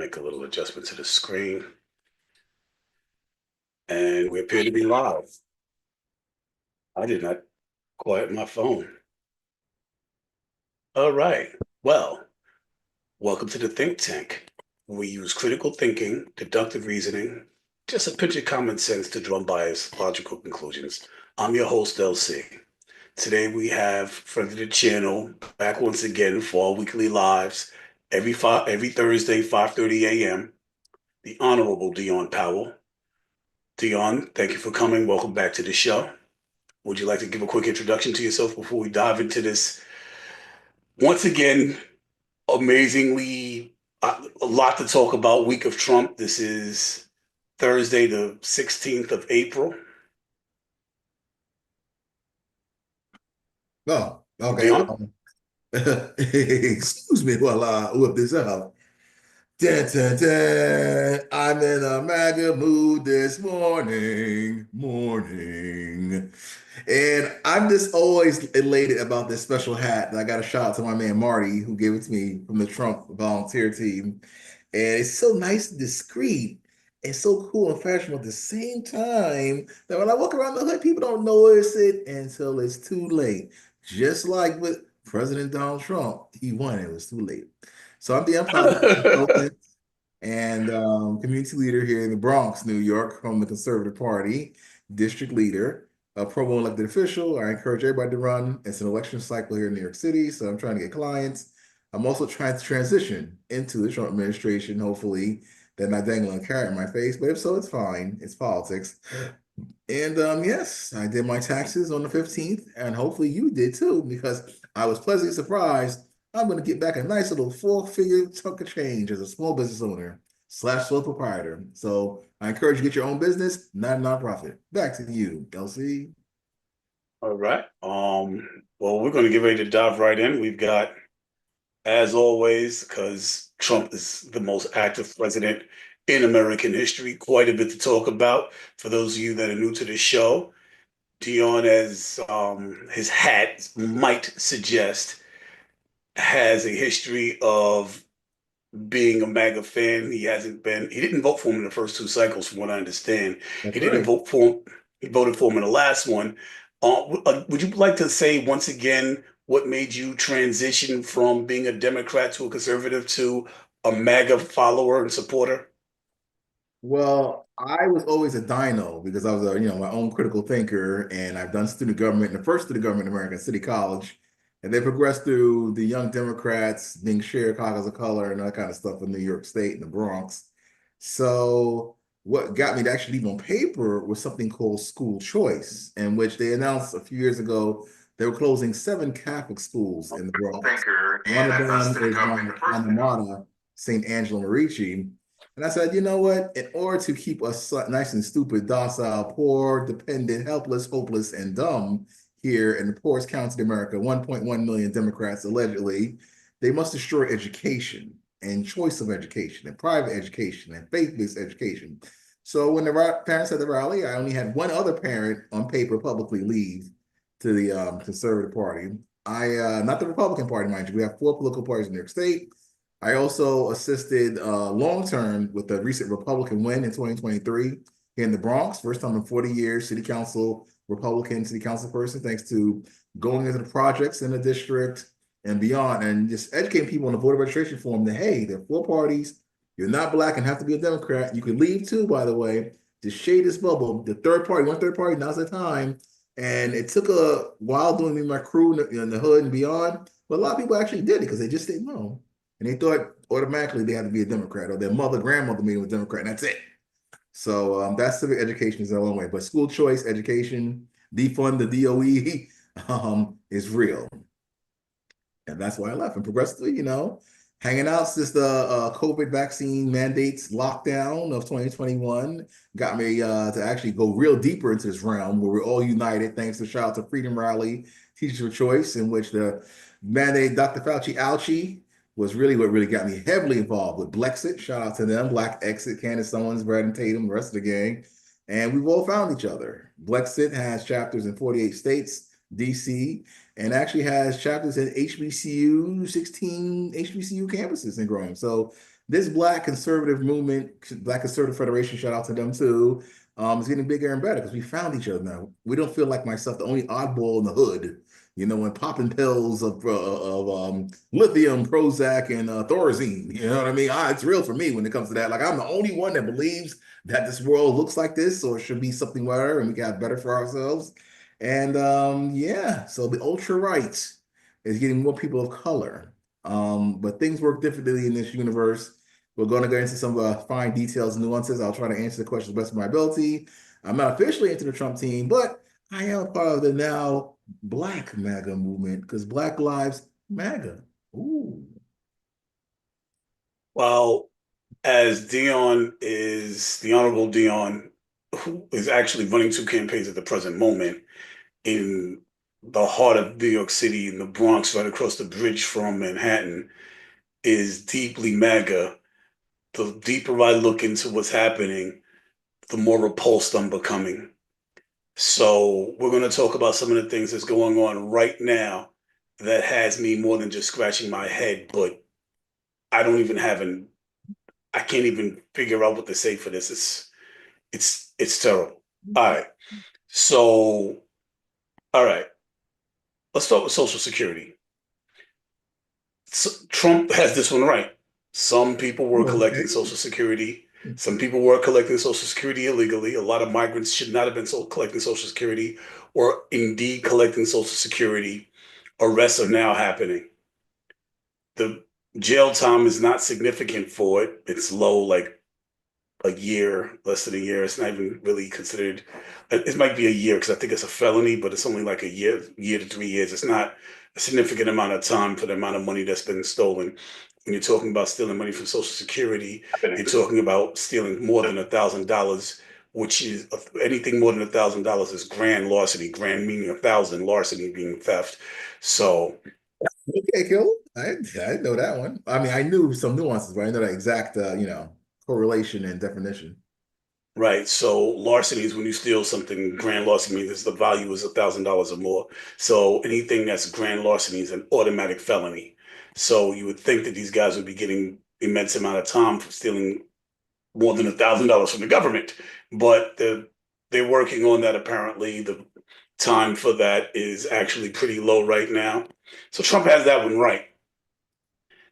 Make a little adjustment to the screen. And we appear to be live. I did not quiet my phone. All right. Well, welcome to the Think Tank. We use critical thinking, deductive reasoning, just a pinch of common sense to draw unbiased, logical conclusions. I'm your host, LC. Today we have friend of the channel back once again for our weekly lives every Thursday, 5:30 a.m. The Honorable Dion Powell. Dion, thank you for coming. Welcome back to the show. Would you like to give a quick introduction to yourself before we dive into this? Once again, amazingly, a lot to talk about. Week of Trump. This is Thursday, the 16th of April. Oh, okay. Dion? Excuse me while I whip this out. Dun, dun, dun. I'm in a MAGA mood this morning. And I'm just always elated about this special hat. And I got a shout out to my man Marty, who gave it to me from the Trump volunteer team. And it's so nice and discreet and so cool and fashionable at the same time that when I walk around the hood, people don't notice it until it's too late. Just like with President Donald Trump, he won, it was too late. So I'm the Empire consultant and community leader here in the Bronx, New York, from the Conservative Party, district leader, a pro bono elected official. I encourage everybody to run. It's an election cycle here in New York City, so I'm trying to get clients. I'm also trying to transition into the Trump administration, hopefully. They're not dangling a carrot in my face, but if so, it's fine. It's politics. And yes, I did my taxes on the 15th, and hopefully you did too, because I was pleasantly surprised. I'm going to get back a nice little four-figure chunk of change as a small business owner slash sole proprietor. So I encourage you to get your own business, not a nonprofit. Back to you, Kelsey. All right. Well, we're going to get ready to dive right in. We've got, as always, because Trump is the most active president in American history, quite a bit to talk about. For those of you that are new to the show, Dion, as his hat might suggest, has a history of being a MAGA fan. He didn't vote for him in the first two cycles, from what I understand. That's He didn't right. vote for him. He voted for him in the last one. Would you like to say once again what made you transition from being a Democrat to a conservative to a MAGA follower and supporter? Well, I was always a dino because I was my own critical thinker, and I've done student government, the first student government in America, City College, and they progressed through the Young Democrats, being shared caucus of color, and that kind of stuff in New York State and the Bronx. So what got me to actually leave on paper was something called school choice, in which they announced a few years ago they were closing seven Catholic schools in the Bronx. Thinker, One and of I've done them student is government my the first. alma mater, St. Angelo Merici. And I said, you know what? In order to keep us nice and stupid, docile, poor, dependent, helpless, hopeless, and dumb here in the poorest county in America, 1.1 million Democrats allegedly, they must destroy education and choice of education and private education and faith-based education. So when the parents at the rally, I only had one other parent on paper publicly leave to the Conservative Party. Not the Republican Party, mind you. We have four political parties in New York State. I also assisted long term with the recent Republican win in 2023 here in the Bronx. First time in 40 years, city council, Republican city council person, thanks to going into the projects in the district and beyond, and just educating people on the voter registration form that, hey, there are four parties. You're not black and have to be a Democrat. You can leave too, by the way, to shade this bubble. The third party, one third party, now's the time. And it took a while doing me, my crew in the hood and beyond, but a lot of people actually did it because they just didn't know. And they thought automatically they had to be a Democrat or their mother, grandmother made them a Democrat, and that's it. So that's civic education is a long way. But school choice education, defund the DOE is real. And that's why I left. And progressively, hanging out since the COVID vaccine mandates lockdown of 2021 got me to actually go real deeper into this realm where we're all united thanks to shout out to Freedom Rally, Teachers for Choice, in which the mandate Dr. Fauci Ouchie was really what really got me heavily involved with Blexit. Shout out to them, Black Exit, Candace Owens, Brad Tatum, the rest of the gang. And we've all found each other. Blexit has chapters in 48 states, DC, and actually has chapters in HBCU, 16 HBCU campuses and growing. So this Black conservative movement, Black Conservative Federation, shout out to them too, is getting bigger and better because we found each other now. We don't feel like myself, the only oddball in the hood, when popping pills of lithium, Prozac, and Thorazine. You know what I mean? It's real for me when it comes to that. Like, I'm the only one that believes that this world looks like this or should be something better and we got better for ourselves. And yeah, so the ultra right is getting more people of color. But things work differently in this universe. We're going to go into some fine details and nuances. I'll try to answer the question to the best of my ability. I'm not officially into the Trump team, but I am a part of the now Black MAGA movement because Black Lives MAGA. Ooh. Well, as Dion is the Honorable Dion, who is actually running two campaigns at the present moment in the heart of New York City, in the Bronx, right across the bridge from Manhattan, is deeply MAGA. The deeper I look into what's happening, the more repulsed I'm becoming. So we're going to talk about some of the things that's going on right now that has me more than just scratching my head, but I don't even have I can't even figure out what to say for this. It's terrible. All right. So, all right. Let's start with Social Security. So, Trump has this one right. Some people were collecting Okay. Social Security. Some people were collecting Social Security illegally. A lot of migrants should not have been collecting Social Security or indeed collecting Social Security. Arrests are now happening. The jail time is not significant for it. It's low, like a year, less than a year. It's not even really considered. It might be a year because I think it's a felony, but it's only like a year to 3 years. It's not a significant amount of time for the amount of money that's been stolen. When you're talking about stealing money from Social Security, you're talking about stealing more than $1,000, which is anything more than $1,000 is grand larceny. Grand meaning 1,000, larceny being theft. So Okay, cool. I didn't know that one. I mean, I knew some nuances, but I know that exact, correlation and definition. right. So larceny is when you steal something. Grand larceny means the value is $1,000 or more. So anything that's grand larceny is an automatic felony. So you would think that these guys would be getting immense amount of time for stealing more than $1,000 from the government, but they're working on that. Apparently, the time for that is actually pretty low right now. So Trump has that one right.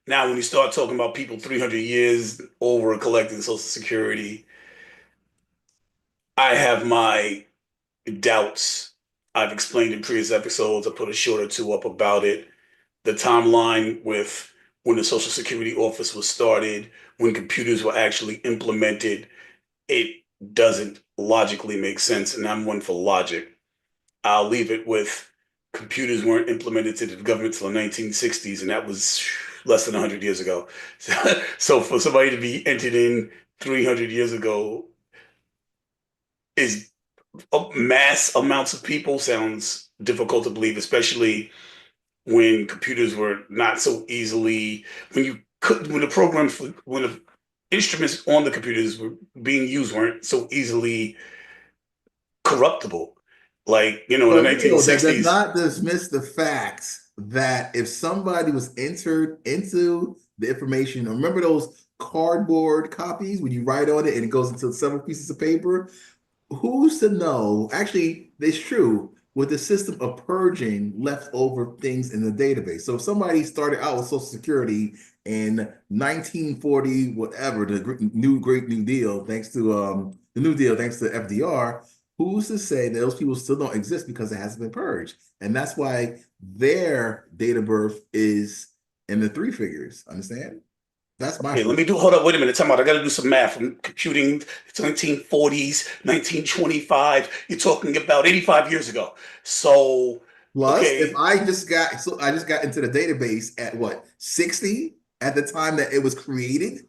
Now, when you start talking about people 300 years over collecting Social Security, I have my doubts. I've explained in previous episodes. I put a short or two up about it. The timeline with when the Social Security office was started, when computers were actually implemented, it doesn't logically make sense. And I'm one for logic. I'll leave it with computers weren't implemented to the government till the 1960s, and that was less than 100 years ago. So for somebody to be entered in 300 years ago is mass amounts of people sounds difficult to believe, especially when computers were not so easily when the programs when the instruments on the computers were being used weren't so easily corruptible. Like, in the But Leo, that does 1960s. not dismiss the fact that if somebody was entered into the information, remember those cardboard copies when you write on it and it goes into several pieces of paper? Who's to know? Actually, it's true with the system of purging leftover things in the database. So if somebody started out with Social Security in 1940, whatever, the Great New Deal, thanks to the New Deal, thanks to FDR, who's to say that those people still don't exist because it hasn't been purged? And that's why their date of birth is in the three figures. Understand? That's my Okay, let first. me hold up, wait a minute, time out. I got to do some math. I'm computing, it's 1940s, 1925. You're talking about 85 years ago. So, Plus, if okay, I just got into the database at what, 60 at the time that it was created.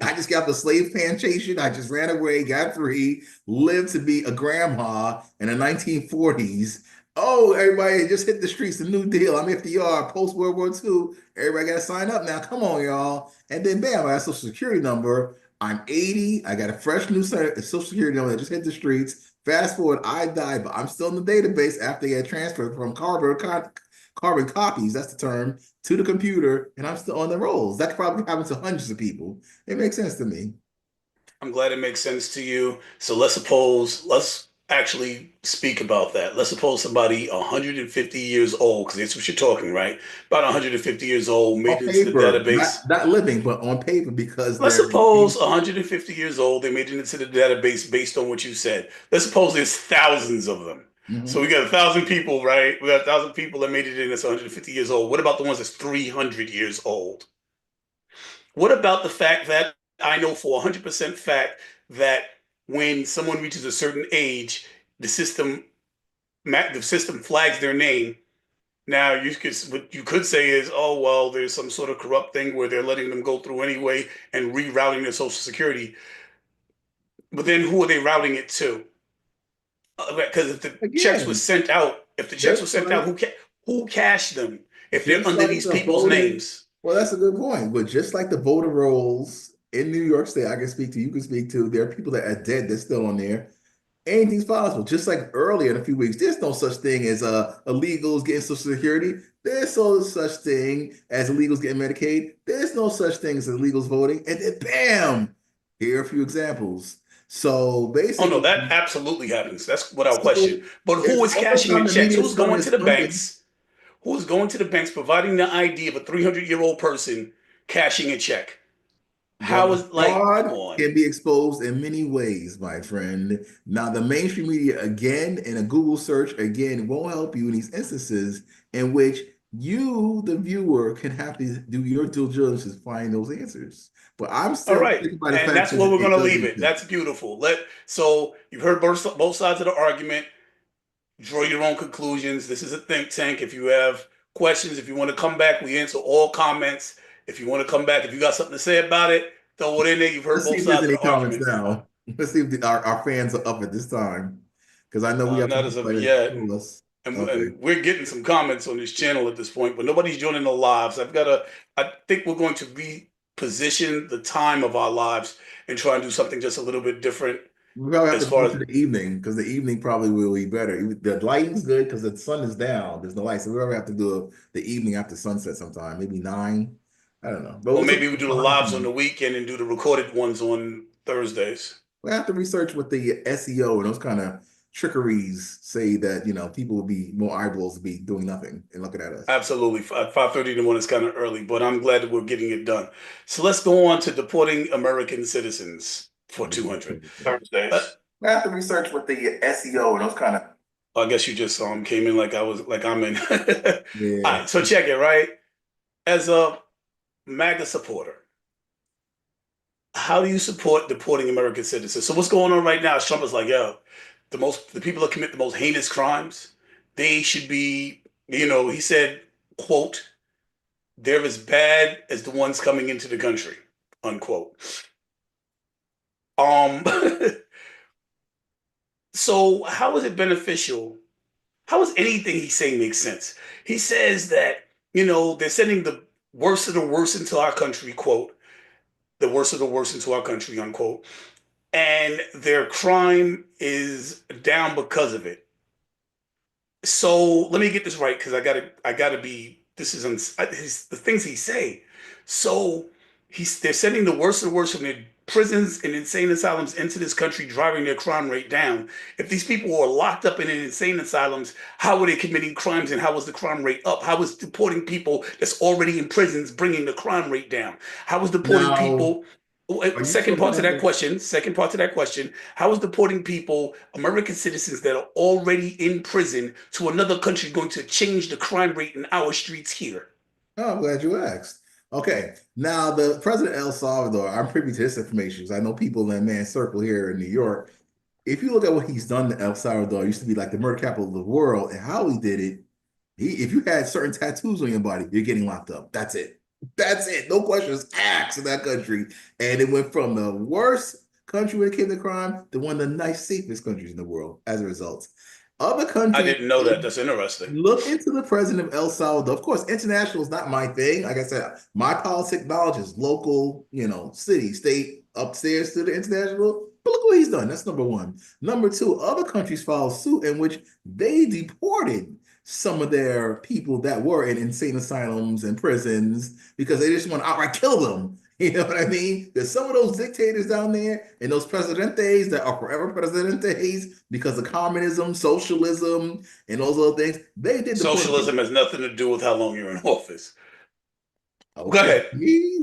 I just got the slave plantation. I just ran away, got free, lived to be a grandma in the 1940s. Oh, everybody just hit the streets, the New Deal. I'm FDR, post World War II. Everybody got to sign up now. Come on, y'all. And then bam, I got a social security number. I'm 80. I got a fresh new social security number that just hit the streets. Fast forward, I died, but I'm still in the database after they had transferred from carbon copies, that's the term, to the computer, and I'm still on the rolls. That probably happens to hundreds of people. It makes sense to me. I'm glad it makes sense to you. So let's actually speak about that. Let's suppose somebody 150 years old, because that's what you're talking, right? About 150 years old, made On it into the paper, not database. not living, but on paper because Let's they're suppose 150 years old, they made it into the database based on what you said. Let's suppose there's thousands of them. So we Mhm. got 1,000 people, right? We got 1,000 people that made it in that's 150 years old. What about the ones that's 300 years old? What about the fact that I know for 100% fact that when someone reaches a certain age, the system the system flags their name. Now what you could say is, oh well, there's some sort of corrupt thing where they're letting them go through anyway and rerouting their social security. But then who are they routing it to? Because if the checks were Again, sent out, if the checks were just sent out, like who cashed them if they're just under like these the people's voting, names? well, that's a good point. But just like the voter rolls in New York State, I can speak to, you can speak to, there are people that are dead that's still on there. Anything's possible. Just like earlier in a few weeks, there's no such thing as illegals getting Social Security. There's no such thing as illegals getting Medicaid. There's no such thing as illegals voting. And then bam, here are a few examples. So Oh no, basically, that absolutely happens. That's without question. so But who it's is almost cashing the time the checks? media Who's going started to the funding. banks? Who's going to the banks providing the ID of a 300-year-old person cashing a check? How The is come fraud on. can be exposed in many ways, my friend. Now, the mainstream media, again, and a Google search, again, won't help you in these instances in which you, the viewer, can have to do your due diligence to find those answers. But I'm All still right. thinking by the And fact that's that where we're going it to does leave it. exist. That's beautiful. So you've heard both sides of the argument. Draw your own conclusions. This is a think tank. If you have questions, if you want to come back, we answer all comments. If you want to come back, if you got something to say about it, throw it in there. You've heard Let's see both if there's sides of any the comments argument. now. Let's see if our fans are up at this time. Because I know we have Not people as of that yet. call us. And, Okay. and we're getting some comments on this channel at this point, but nobody's joining the lives. I think we're going to reposition the time of our lives and try and do something just a little bit different We probably have as to far move as, to the evening because the evening probably will be better. The lighting's good because the sun is down. There's no light. So we probably have to do the evening after sunset sometime, maybe 9. I don't know. But or we'll maybe we do the talk lives on the weekend and do the recorded ones on Thursdays. we have to research what the SEO and those kind of trickeries say that, people will be more eyeballs to be doing nothing and looking at us. Absolutely. 5:30 in the morning is kind of early, but I'm glad that we're getting it done. So let's go on to deporting American citizens for 200. Uh, We have to research what the SEO and those kind of I guess you just came in like I'm in. All yeah. right, so check it, right? As a MAGA supporter, how do you support deporting American citizens? So what's going on right now is Trump is like, yo, the people that commit the most heinous crimes, they should be, he said, quote, they're as bad as the ones coming into the country, unquote. Um, so how is it beneficial? How does anything he's saying make sense? He says that, they're sending the worst of the worst into our country, quote, the worst of the worst into our country, unquote. And their crime is down because of it. So let me get this right because I gotta be. This is the things he say. So they're sending the worst of the worst from their prisons and insane asylums into this country, driving their crime rate down. If these people were locked up in insane asylums, how were they committing crimes and how was the crime rate up? How was deporting people that's already in prisons bringing the crime rate down? How was deporting Now, people? are you Second talking part to about that this? question. Second part to that question. How is deporting people, American citizens that are already in prison to another country, going to change the crime rate in our streets here? Oh, I'm glad you asked. Okay, now the president of El Salvador, I'm privy to this information because I know people in that man's circle here in New York. If you look at what he's done to El Salvador, it used to be like the murder capital of the world, and how he did it, if you had certain tattoos on your body, you're getting locked up. That's it. That's it. No questions asked in that country. And it went from the worst country when it came to crime to one of the nice, safest countries in the world as a result. Other I countries didn't know that. That's interesting. look into the president of El Salvador. Of course, international is not my thing. Like I said, my politic knowledge is local, city, state, upstairs to the international. But look what he's done. That's number one. Number two, other countries follow suit in which they deported some of their people that were in insane asylums and prisons because they just want to outright kill them. You know what I mean? Because some of those dictators down there and those presidentes that are forever presidentes because of communism, socialism, and those other things, they did deport Socialism people. has nothing to do with how long you're in office. Go Okay, ahead.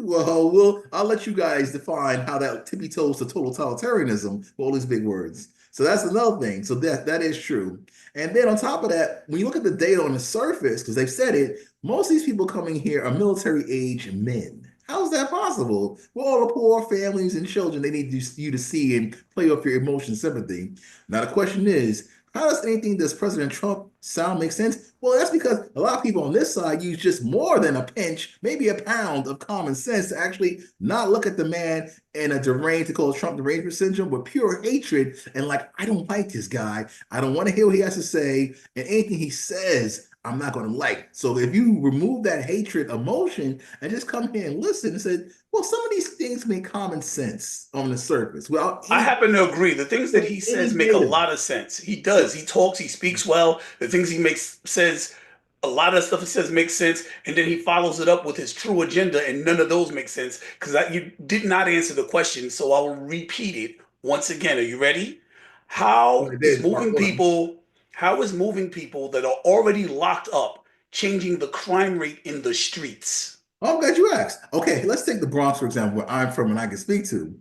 well, I'll let you guys define how that tippy toes to totalitarianism with all these big words. So that's another thing. So that is true. And then on top of that, when you look at the data on the surface, because they've said it, most of these people coming here are military age men. How is that possible? Well, all the poor families and children they need you to see and play off your emotion sympathy. Now the question is, how does anything does President Trump sound make sense? Well, that's because a lot of people on this side use just more than a pinch, maybe a pound of common sense to actually not look at the man in a deranged, to call Trump derangement syndrome, with pure hatred and like, I don't like this guy. I don't want to hear what he has to say. And anything he says, I'm not going to like. So if you remove that hatred emotion and just come here and listen and say, well, some of these things make common sense on the surface without I happen to agree. The things that he says any make a data. lot of sense. He does. He talks. He speaks well. The things he makes says a lot of stuff he says makes sense, and then he follows it up with his true agenda, and none of those make sense because you did not answer the question. So I will repeat it once again. Are you ready? Well, How it is did. Part moving one. people? How is moving people that are already locked up changing the crime rate in the streets? Oh, I'm glad you asked. Okay, let's take the Bronx, for example, where I'm from and I can speak to.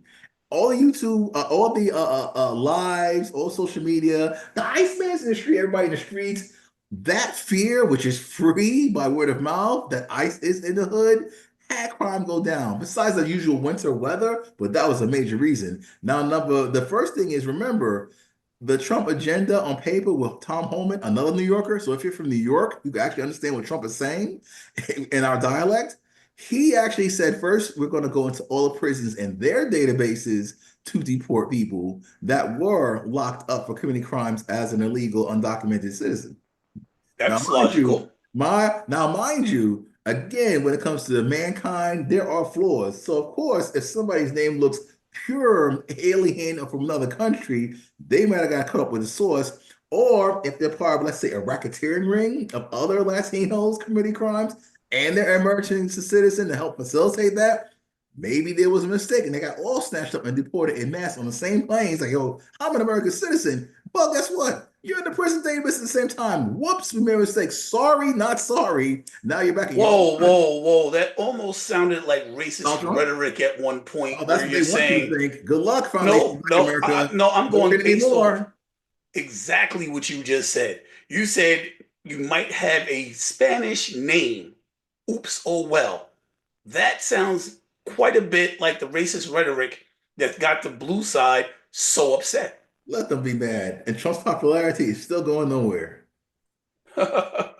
All the YouTube, all the lives, all social media, the Iceman's in the street, everybody in the streets, that fear, which is free by word of mouth, that ICE is in the hood, had crime go down. Besides the usual winter weather, but that was a major reason. Now, the first thing is remember the Trump agenda on paper with Tom Homan, another New Yorker. So if you're from New York, you can actually understand what Trump is saying in our dialect. He actually said, first, we're going to go into all the prisons and their databases to deport people that were locked up for committing crimes as an illegal, undocumented citizen. Now, That's logical. mind you, again, when it comes to mankind, there are flaws. So, of course, if somebody's name looks pure alien or from another country, they might have got cut up with the source. Or if they're part of, let's say, a racketeering ring of other Latinos committing crimes, and they're emerging citizen to help facilitate that, maybe there was a mistake and they got all snatched up and deported in mass on the same plane. It's like, yo, I'm an American citizen. Well, guess what? You're in the prison database at the same time. Whoops, we made a mistake. Sorry, not sorry. Now you're back in your own Whoa, country. whoa, whoa. That almost sounded like racist Donald Trump? rhetoric at one Oh, point that's where what you're they want you to saying, think. Good luck, Foundation no, Black no, America. no, I'm Don't going get any based off more. exactly what you just said. You said you might have a Spanish name. Oops, oh well. That sounds quite a bit like the racist rhetoric that got the blue side so upset. Let them be mad. And Trump's popularity is still going nowhere. All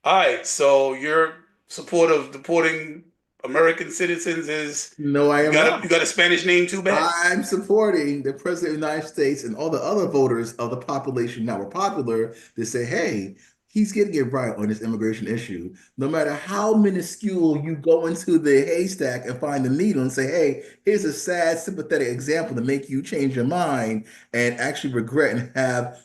right, so your support of deporting American citizens is No, I am you not. got a Spanish name too bad? I'm supporting the President of the United States and all the other voters of the population that were popular to say, hey, he's getting it right on this immigration issue. No matter how minuscule you go into the haystack and find the needle and say, hey, here's a sad, sympathetic example to make you change your mind and actually regret and have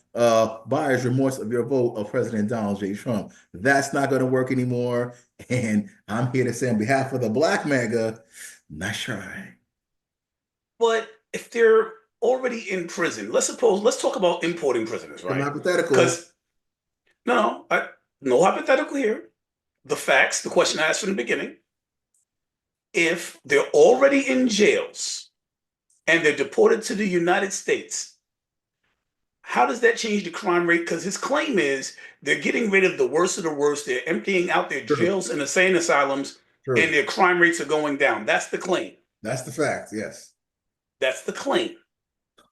buyer's remorse of your vote of President Donald J. Trump. That's not going to work anymore. And I'm here to say on behalf of the Black MAGA, nice try. But if they're already in prison, let's talk about importing prisoners, Some right? hypothetical. Because no hypothetical here. The facts, the question I asked from the beginning. If they're already in jails and they're deported to the United States, how does that change the crime rate? Because his claim is they're getting rid of the worst of the worst. They're emptying out their True, jails and insane asylums, and true. their crime rates are going down. That's the claim. That's the fact. Yes. That's the claim.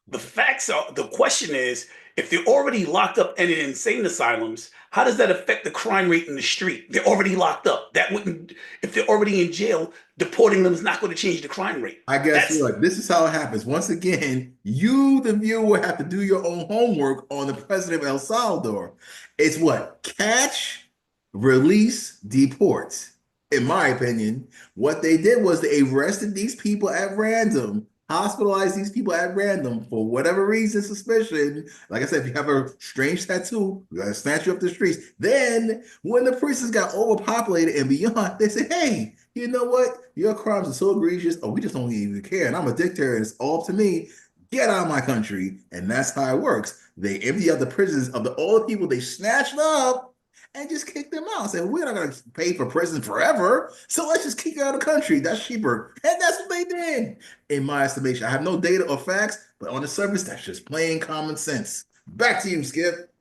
The facts are the question is if they're already locked up and in insane asylums, how does that affect the crime rate in the street? They're already locked up. That wouldn't, if they're already in jail, deporting them is not going to change the crime rate. I guess That's what this is how it happens. Once again, you, the viewer, have to do your own homework on the president of El Salvador. It's what? Catch, release, deport. In my opinion, what they did was they arrested these people at random, hospitalize these people at random for whatever reason, suspicion. Like I said, if you have a strange tattoo, we're gonna snatch you up the streets. Then, when the prisons got overpopulated and beyond, they say, "Hey, you know what? Your crimes are so egregious. Oh, we just don't even care. And I'm a dictator, and it's all up to me. Get out of my country." And that's how it works. They empty out the prisons of all the people they snatched up and just kick them out. Say, we're not going to pay for prison forever, so let's just kick you out of the country. That's cheaper, and that's what they did, in my estimation. I have no data or facts, but on the surface, that's just plain common sense. Back to you, Skip.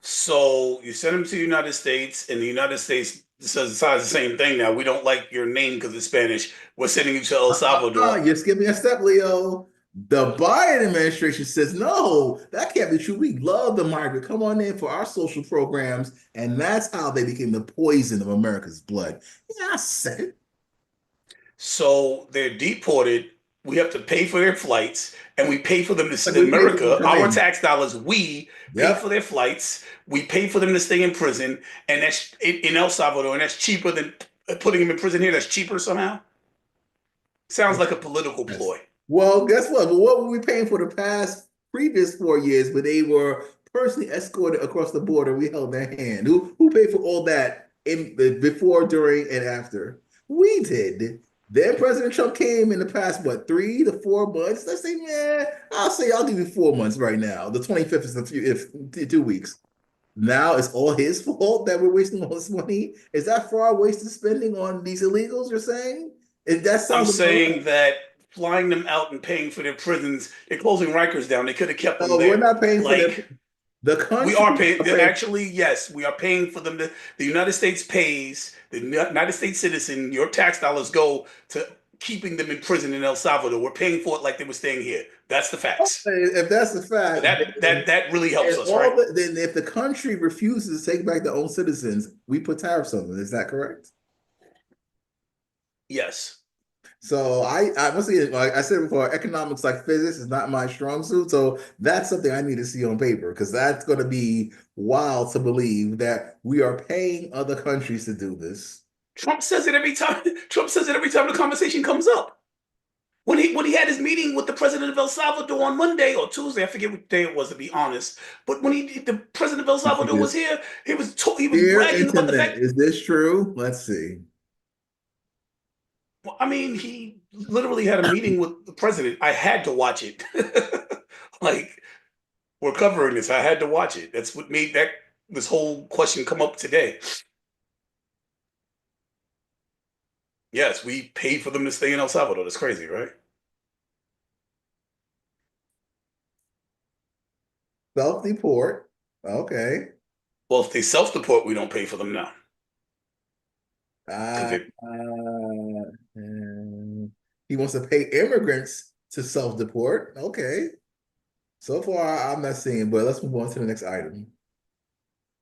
So you send them to the United States, and the United States decides the same thing now. We don't like your name because it's Spanish. We're sending you to El Salvador. You're skipping a step, Leo. The Biden administration says, no, that can't be true. We love the migrant. Come on in for our social programs. And that's how they became the poison of America's blood. Yeah, I said it. So they're deported. We have to pay for their flights, and we pay for them to Like stay in we pay for them to America. come Our in. tax dollars, we pay for Yep. their flights. We pay for them to stay in prison, and that's in El Salvador, and that's cheaper than putting them in prison here. That's cheaper somehow. Sounds like a political Yes. ploy. Well, guess what? Well, what were we paying for the past previous 4 years when they were personally escorted across the border? We held their hand. Who paid for all that in before, during, and after? We did. Then President Trump came in the past, what, 3 to 4 months? Let's say, man, I'll give you 4 months right now. The 25th is if 2 weeks. Now it's all his fault that we're wasting all this money. Is that far wasted spending on these illegals, you're saying? That I'm sounds about right. saying that flying them out and paying for their prisons, they're closing Rikers down. They could have kept them No, we're there. not paying for Like the we are country paying. are paying. Actually, yes, we are paying for them. The United States pays the United States citizen. Your tax dollars go to keeping them in prison in El Salvador. We're paying for it like they were staying here. That's the facts. If that's the So fact, that really helps and us, right? then if the country refuses to take back their own citizens, we put tariffs on them. Is that correct? Yes. So I once again, like I said before, economics like physics is not my strong suit. So that's something I need to see on paper because that's going to be wild to believe that we are paying other countries to do this. Trump says it every time. Trump says it every time the conversation comes up. When he had his meeting with the president of El Salvador on Monday or Tuesday, I forget what day it was to be honest. But when the president of El Salvador was here, he was Dear bragging about the internet, fact. is this true? Let's see. Well, I mean, he literally had a meeting with the president. I had to watch it. Like we're covering this, I had to watch it. That's what made that this whole question come up today. Yes, we paid for them to stay in El Salvador. That's crazy, right? Self-deport. Okay. Well, if they self-deport, we don't pay for them now because Uh, they he wants to pay immigrants to self-deport. Okay. So far, I'm not seeing, but let's move on to the next item.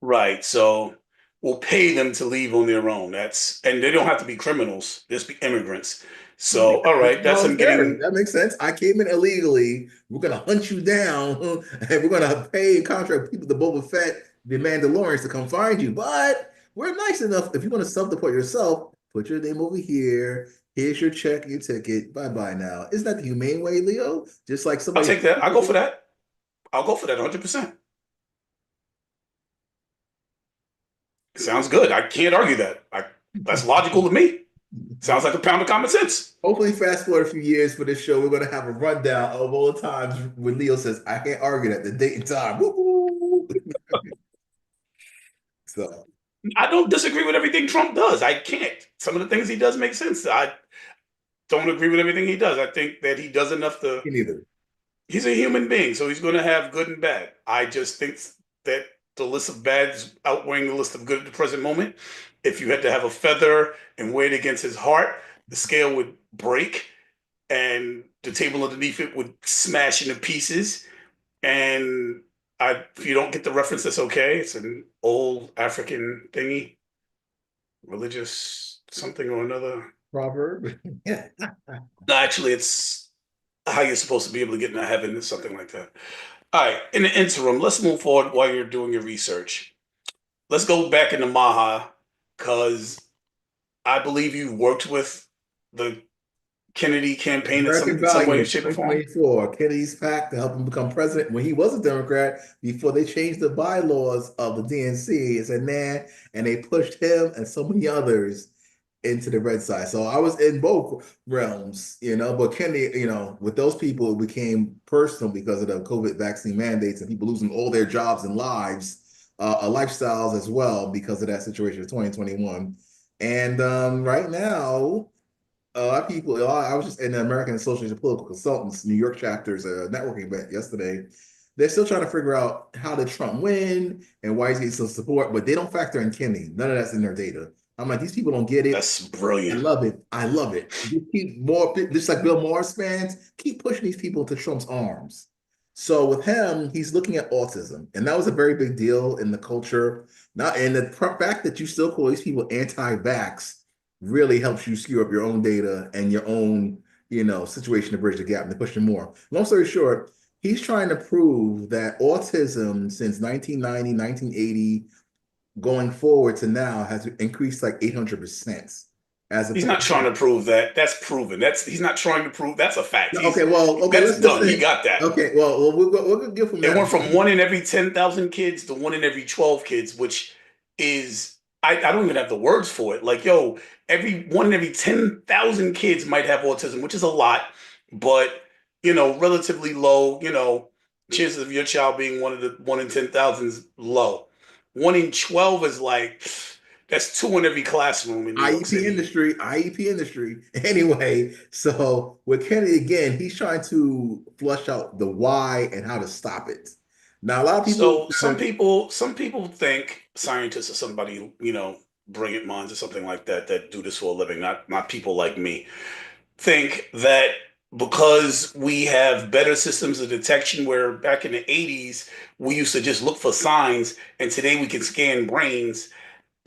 right. So we'll pay them to leave on their own. And they don't have to be criminals, just be immigrants. So, all right, that's him Voluntary. getting. That makes sense. I came in illegally. We're gonna hunt you down, and we're gonna pay and contract people, the Boba Fett, the Mandalorians, to come find you. But we're nice enough. If you want to self-deport yourself, put your name over here. Here's your check, your ticket. Bye bye now. Isn't that the humane way, Leo? Just like I'll somebody. take that. I'll go for that. I'll go for that 100%. Sounds good. I can't argue that. That's logical to me. Sounds like a pound of common sense. Hopefully, fast forward a few years for this show, we're gonna have a rundown of all the times when Leo says, "I can't argue that the date and time." Woo-hoo. So, I don't disagree with everything Trump does. I can't. Some of the things he does make sense. I don't agree with everything he does. I think that he does enough to. me neither. He's a human being, so he's going to have good and bad. I just think that the list of bad is outweighing the list of good at the present moment. If you had to have a feather and weigh it against his heart, the scale would break and the table underneath it would smash into pieces. And if you don't get the reference, that's okay. It's an old African thingy, religious something or another. Proverb. Yeah. No, actually, it's how you're supposed to be able to get into heaven or something like that. All right. In the interim, let's move forward while you're doing your research. Let's go back into Maha because I believe you worked with the Kennedy campaign American in some way, Valiant, shape, or form? 2024, Kennedy's PAC to help him become president when he was a Democrat before they changed the bylaws of the DNC. It said, nah, and they pushed him and so many others into the red side. So I was in both realms, but Kennedy, with those people, it became personal because of the COVID vaccine mandates and people losing all their jobs and lives, lifestyles as well because of that situation in 2021. And right now, a lot of people, I was just in the American Association of Political Consultants, New York chapter's networking event yesterday. They're still trying to figure out how did Trump win and why he's getting some support, but they don't factor in Kennedy. None of that's in their data. I'm like, these people don't get it. That's I brilliant. love it. I love it. Just keep more, just like Bill Maher's fans, keep pushing these people to Trump's arms. So with him, he's looking at autism, and that was a very big deal in the culture. Not and the fact that you still call these people anti-vax really helps you skew up your own data and your own, situation to bridge the gap and to push them more. Long story short, he's trying to prove that autism since 1990, 1980, going forward to now has increased like 800% as He's not opposed trying to. to prove that. That's proven. He's not trying to prove. That's a fact. Okay, well, okay, That's let's just done. He say, got that. okay, well, we'll give from It that. went from 1 in every 10,000 kids to 1 in every 12 kids, which is I don't even have the words for it. Like, yo, every 1 in every 10,000 kids might have autism, which is a lot, but relatively low. Chances of your child being 1 in 10,000 is low. 1 in 12 is like that's two in every classroom in New York IEP City. industry, IEP industry. Anyway, so with Kennedy again, he's trying to flush out the why and how to stop it. Now, a lot of people So some people think scientists are somebody, brilliant minds or something like that that do this for a living, not people like me. Think that because we have better systems of detection, where back in the 80s we used to just look for signs, and today we can scan brains,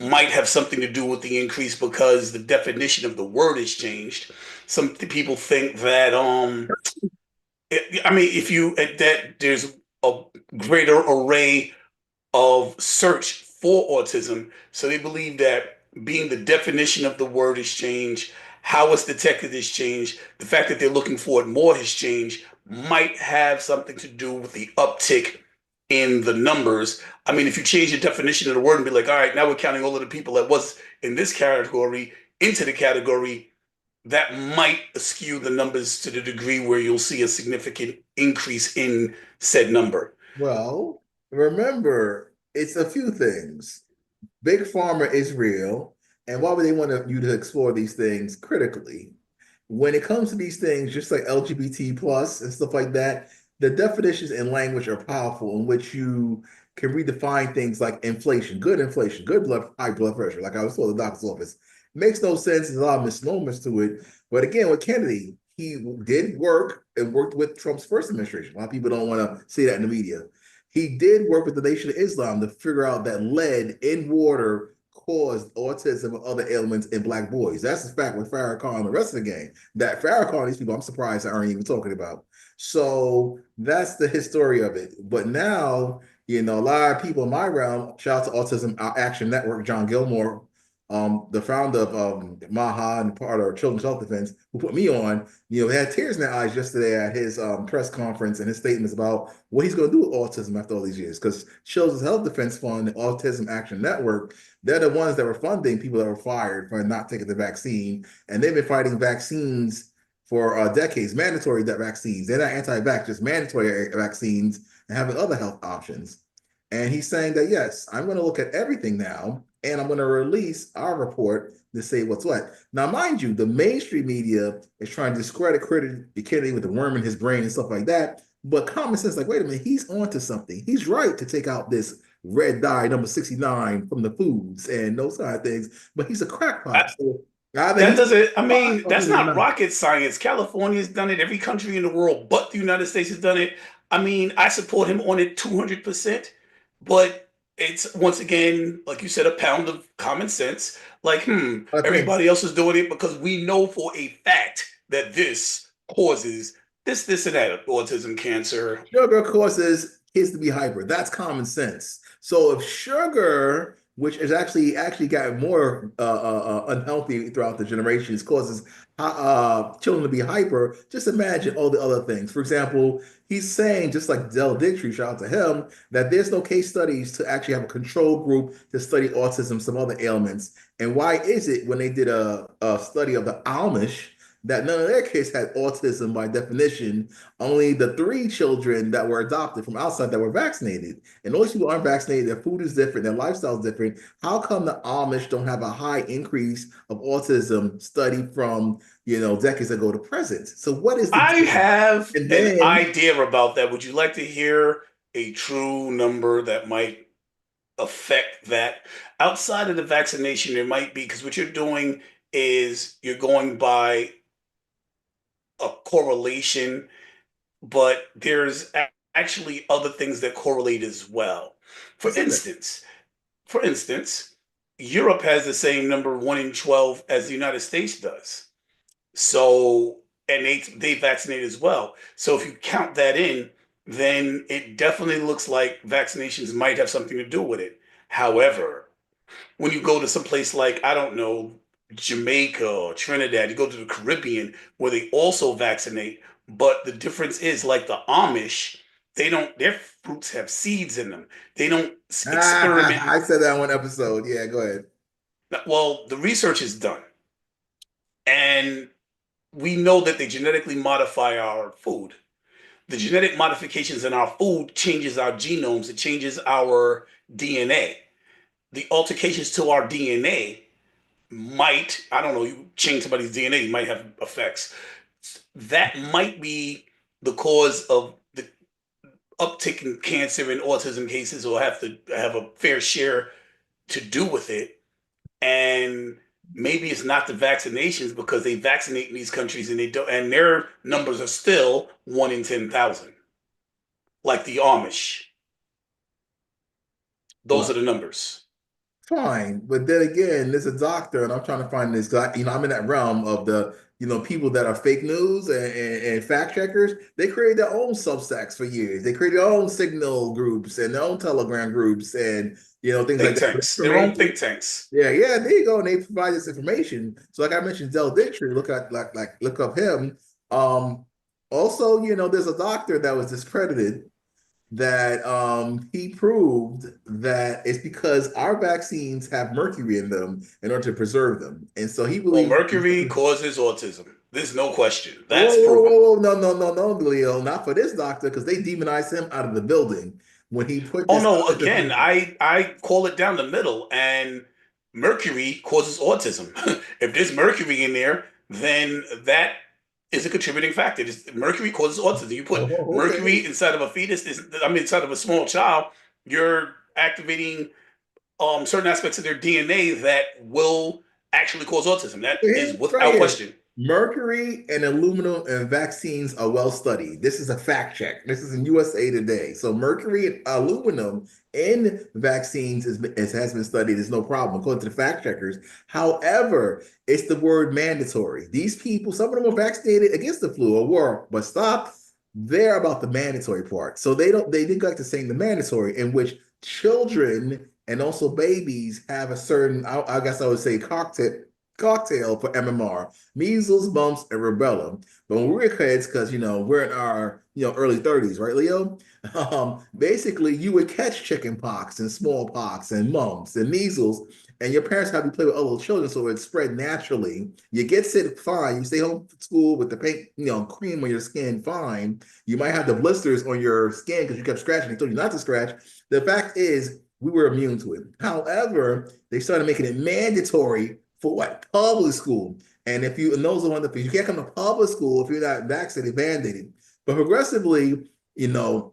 might have something to do with the increase because the definition of the word has changed. Some people think that I mean, if you that there's a greater array of search for autism. So they believe that being the definition of the word has changed, how it's detected has changed, the fact that they're looking for it more has changed, might have something to do with the uptick in the numbers. I mean, if you change the definition of the word and be like, all right, now we're counting all of the people that was in this category into the category, that might skew the numbers to the degree where you'll see a significant increase in said number. well, remember, it's a few things. Big Pharma is real, and why would they want you to explore these things critically? When it comes to these things, just like LGBT plus and stuff like that, the definitions in language are powerful in which you can redefine things like inflation, good blood, high blood pressure. Like I was told in the doctor's office, makes no sense. There's a lot of misnomers to it. But again, with Kennedy, he did work and worked with Trump's first administration. A lot of people don't want to see that in the media. He did work with the Nation of Islam to figure out that lead in water caused autism and other ailments in black boys. That's the fact with Farrakhan and the rest of the gang. That Farrakhan, these people, I'm surprised I aren't even talking about. So that's the history of it. But now, a lot of people in my realm, shout out to Autism Action Network, John Gilmore, the founder of MAHA and part of our Children's Health Defense, who put me on, he had tears in their eyes yesterday at his press conference and his statements about what he's going to do with autism after all these years. Because Children's Health Defense Fund, the Autism Action Network, they're the ones that were funding people that were fired for not taking the vaccine. And they've been fighting vaccines for decades, mandatory vaccines. They're not anti-vax, just mandatory vaccines and having other health options. And he's saying that, yes, I'm going to look at everything now, and I'm going to release our report to say what's what. Now, mind you, the mainstream media is trying to discredit Kennedy with the worm in his brain and stuff like that. But common sense, like, wait a minute, he's onto something. He's right to take out this red dye number 69 from the foods and those kind of things. But he's a crackpot. So either That he's doesn't, I smart mean, or that's he's not not. rocket science. California's done it. Every country in the world but the United States has done it. I mean, I support him on it 200%, but it's once again, like you said, a pound of common sense. Like, I think everybody else is doing it because we know for a fact that this causes this, and that, autism, cancer. sugar causes kids to be hyper. That's common sense. So if sugar which is actually gotten more unhealthy throughout the generations, causes children to be hyper. Just imagine all the other things. For example, he's saying, just like Del Dictory, shout out to him, that there's no case studies to actually have a control group to study autism, some other ailments. And why is it when they did a study of the Amish that none of their kids had autism by definition, only the three children that were adopted from outside that were vaccinated? And those people aren't vaccinated, their food is different, their lifestyle is different. How come the Amish don't have a high increase of autism study from, decades ago to present? So what is the I difference? have And an then idea about that. Would you like to hear a true number that might affect that? Outside of the vaccination, there might be, because what you're doing is you're going by a correlation, but there's actually other things that correlate as well. For let's say that. instance, for instance, Europe has the same number 1 in 12 as the United States does. So, and they vaccinate as well. So if you count that in, then it definitely looks like vaccinations might have something to do with it. However, when you go to some place like, I don't know, Jamaica or Trinidad, you go to the Caribbean where they also vaccinate, but the difference is like the Amish, they don't, their fruits have seeds in them. They don't experiment. I said that one episode. Yeah, go ahead. Well, the research is done. And we know that they genetically modify our food. The genetic modifications in our food changes our genomes, it changes our DNA. The altercations to our DNA might, I don't know, you change somebody's DNA, you might have effects. That might be the cause of the uptick in cancer and autism cases, or have to have a fair share to do with it. And maybe it's not the vaccinations because they vaccinate in these countries and they don't, and their numbers are still 1 in 10,000, like the Amish. Those Well, are the numbers. fine, but then again, there's a doctor, and I'm trying to find this guy. I'm in that realm of the people that are fake news and fact checkers. They created their own Substacks for years. They created their own Signal groups and their own Telegram groups and things like Think that. But tanks, their own information. think tanks. Yeah, yeah, there you go. And they provide this information. So, like I mentioned, Del Dictory, look up him. Um, Also, there's a doctor that was discredited that he proved that it's because our vaccines have mercury in them in order to preserve them. And so he Well, believes. mercury causes autism. There's no question. Whoa, That's whoa, proven. whoa, whoa, no, no, no, no, Leo, not for this doctor, because they demonized him out of the building when he put Oh this no, out. again, I call it down the middle, and mercury causes autism. If there's mercury in there, then that is a contributing factor. Mercury causes autism. You put Oh, okay. mercury inside of a fetus, I mean inside of a small child, you're activating certain aspects of their DNA that will actually cause autism. That is Right without here. question. Mercury and aluminum and vaccines are well studied. This is a fact check. This is in USA Today. So mercury and aluminum in vaccines has been studied. There's no problem according to the fact checkers. However, it's the word mandatory. These people, some of them were vaccinated against the flu or were, but stop. They're about the mandatory part. So they didn't like to saying the mandatory, in which children and also babies have a certain, I guess I would say, cocktail for MMR, measles, mumps, and rubella. But when we're kids, because we're in our early 30s, right, Leo? Basically, you would catch chicken pox and smallpox and mumps and measles, and your parents have you play with other little children, so it spread naturally. You get sick, fine. You stay home from school with the paint, cream on your skin, fine. You might have the blisters on your skin because you kept scratching. They told you not to scratch. The fact is, we were immune to it. However, they started making it mandatory for what? Public school. And if you, and those are one of the things, you can't come to public school if you're not vaccinated, mandated. But progressively, you know,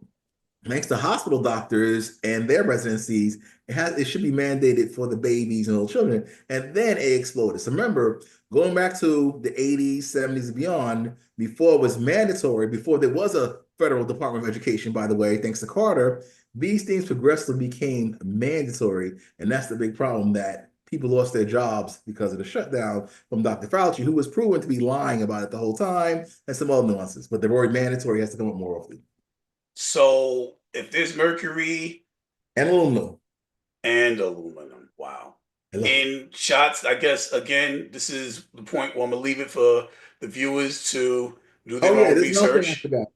thanks to hospital doctors and their residencies, it should be mandated for the babies and little children. And then it exploded. So remember, going back to the 80s, 70s, and beyond, before it was mandatory, before there was a federal Department of Education, by the way, thanks to Carter, these things progressively became mandatory. And that's the big problem, that people lost their jobs because of the shutdown from Dr. Fauci, who was proven to be lying about it the whole time, and some other nuances. But the word mandatory has to come up more often. So if there's mercury And aluminum. and aluminum, Wow. I love it. In shots, I guess, again, this is the point where I'm gonna leave it for the viewers to do Oh their yeah, own there's another thing I research. forgot.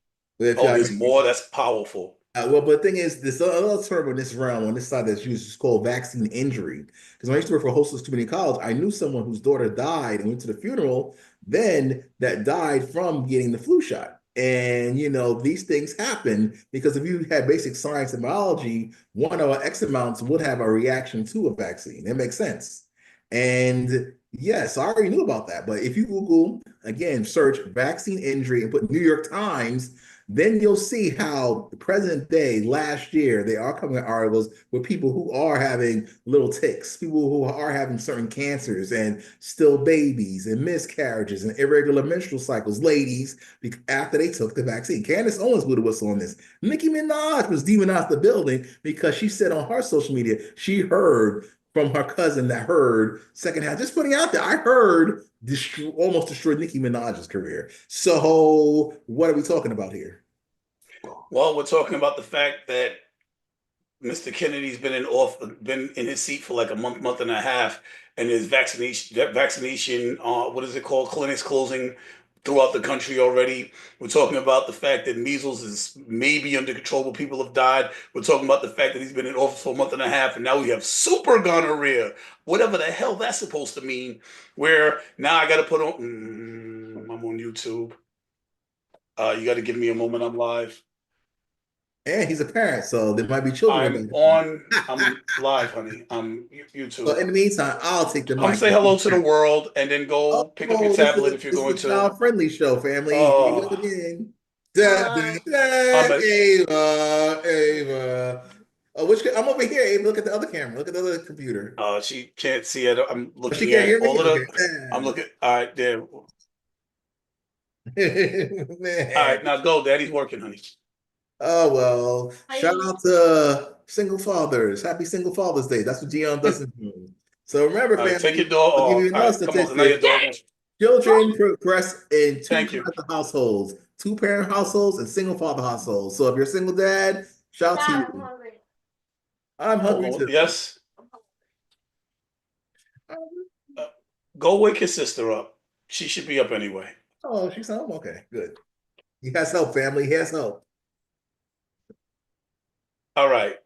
If Oh, I there's more. That's powerful. Well, but the thing is, this other term on this realm, on this side that's used is called vaccine injury. Because when I used to work for Hostess Community College, I knew someone whose daughter died and went to the funeral, then that died from getting the flu shot. And these things happen because if you had basic science and biology, one of our X amounts would have a reaction to a vaccine. It makes sense. And yes, I already knew about that. But if you Google again, search vaccine injury and put New York Times, then you'll see how the present day, last year, they are coming out articles with people who are having little ticks, people who are having certain cancers and still babies and miscarriages and irregular menstrual cycles, ladies, after they took the vaccine. Candace Owens blew the whistle on this. Nicki Minaj was demonized the building because she said on her social media she heard from her cousin that heard secondhand. Just putting out there, I heard almost destroyed Nicki Minaj's career. So what are we talking about here? Well, we're talking about the fact that Mr. Kennedy's been in his seat for like a month and a half, and his vaccination, what is it called, clinics closing throughout the country already. We're talking about the fact that measles is maybe under control, but people have died. We're talking about the fact that he's been in office for a month and a half, and now we have super gonorrhea, whatever the hell that's supposed to mean. Where now I got to put on, I'm on YouTube. You got to give me a moment. I'm live. And he's a parent, so there might be children in I'm the on. I'm live, honey. I'm So YouTube. in the meantime, I'll take the Come mic. say hello to the world, and then go pick up your Oh, this is tablet a if you're this is going a to. child-friendly show, family. Here you go Oh, again. Da, da, da, I'm a. Ava, Ava. Oh, I'm over here, Ava. Look at the other camera. Look at the other computer. She can't see it. I'm Oh, she looking can't at hear me? all of Okay. the. I'm looking. All right, there. All Man. right, now go. Daddy's working, honey. Oh well. Shout out to single fathers. Happy Single Father's Day. That's what Dion does in June. So remember, All right, take your family, dog I'll give off. you All another right, come on. Now your statistic. dog. Children progress in two Thank you. kinds of households, two-parent households and single father households. So if you're a single dad, shout out to you. I'm Hold hungry on. too. Yes. Uh, Go wake your sister up. She should be up anyway. Oh, she's home? Okay, good. He has help, family. He has help. All right.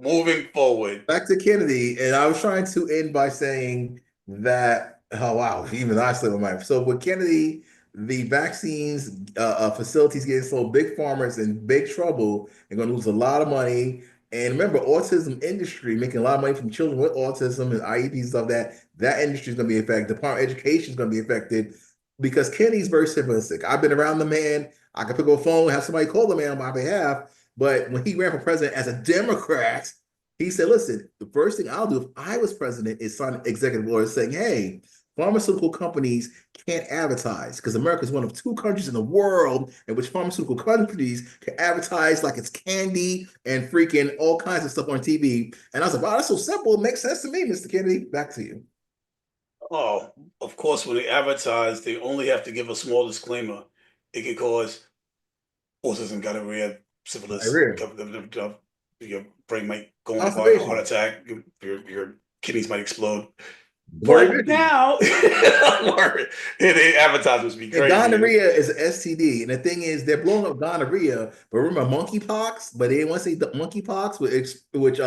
Moving forward. Back to Kennedy, and I was trying to end by saying that, oh wow, even I slipped my mind. So with Kennedy, the vaccines facilities getting sold, big farmers in big trouble and going to lose a lot of money. And remember, autism industry making a lot of money from children with autism and IEPs stuff. That industry is going to be affected. Department of Education is going to be affected because Kennedy's very simplistic. I've been around the man. I can pick up a phone, have somebody call the man on my behalf. But when he ran for president as a Democrat, he said, listen, the first thing I'll do if I was president is sign an executive order saying, hey, pharmaceutical companies can't advertise because America is one of two countries in the world in which pharmaceutical companies can advertise like it's candy and freaking all kinds of stuff on TV. And I was like, wow, that's so simple. It makes sense to me, Mr. Kennedy. Back to you. Oh, of course, when they advertise, they only have to give a small disclaimer. It can cause autism, gonorrhea, syphilis. Diarrhea. Your brain might go into heart Constipation. attack. Your kidneys might explode. Blurry But vision. now, the advertisements be And crazy. gonorrhea is an STD. And the thing is, they're blowing up gonorrhea. But remember monkeypox? But they didn't want to say the monkeypox, which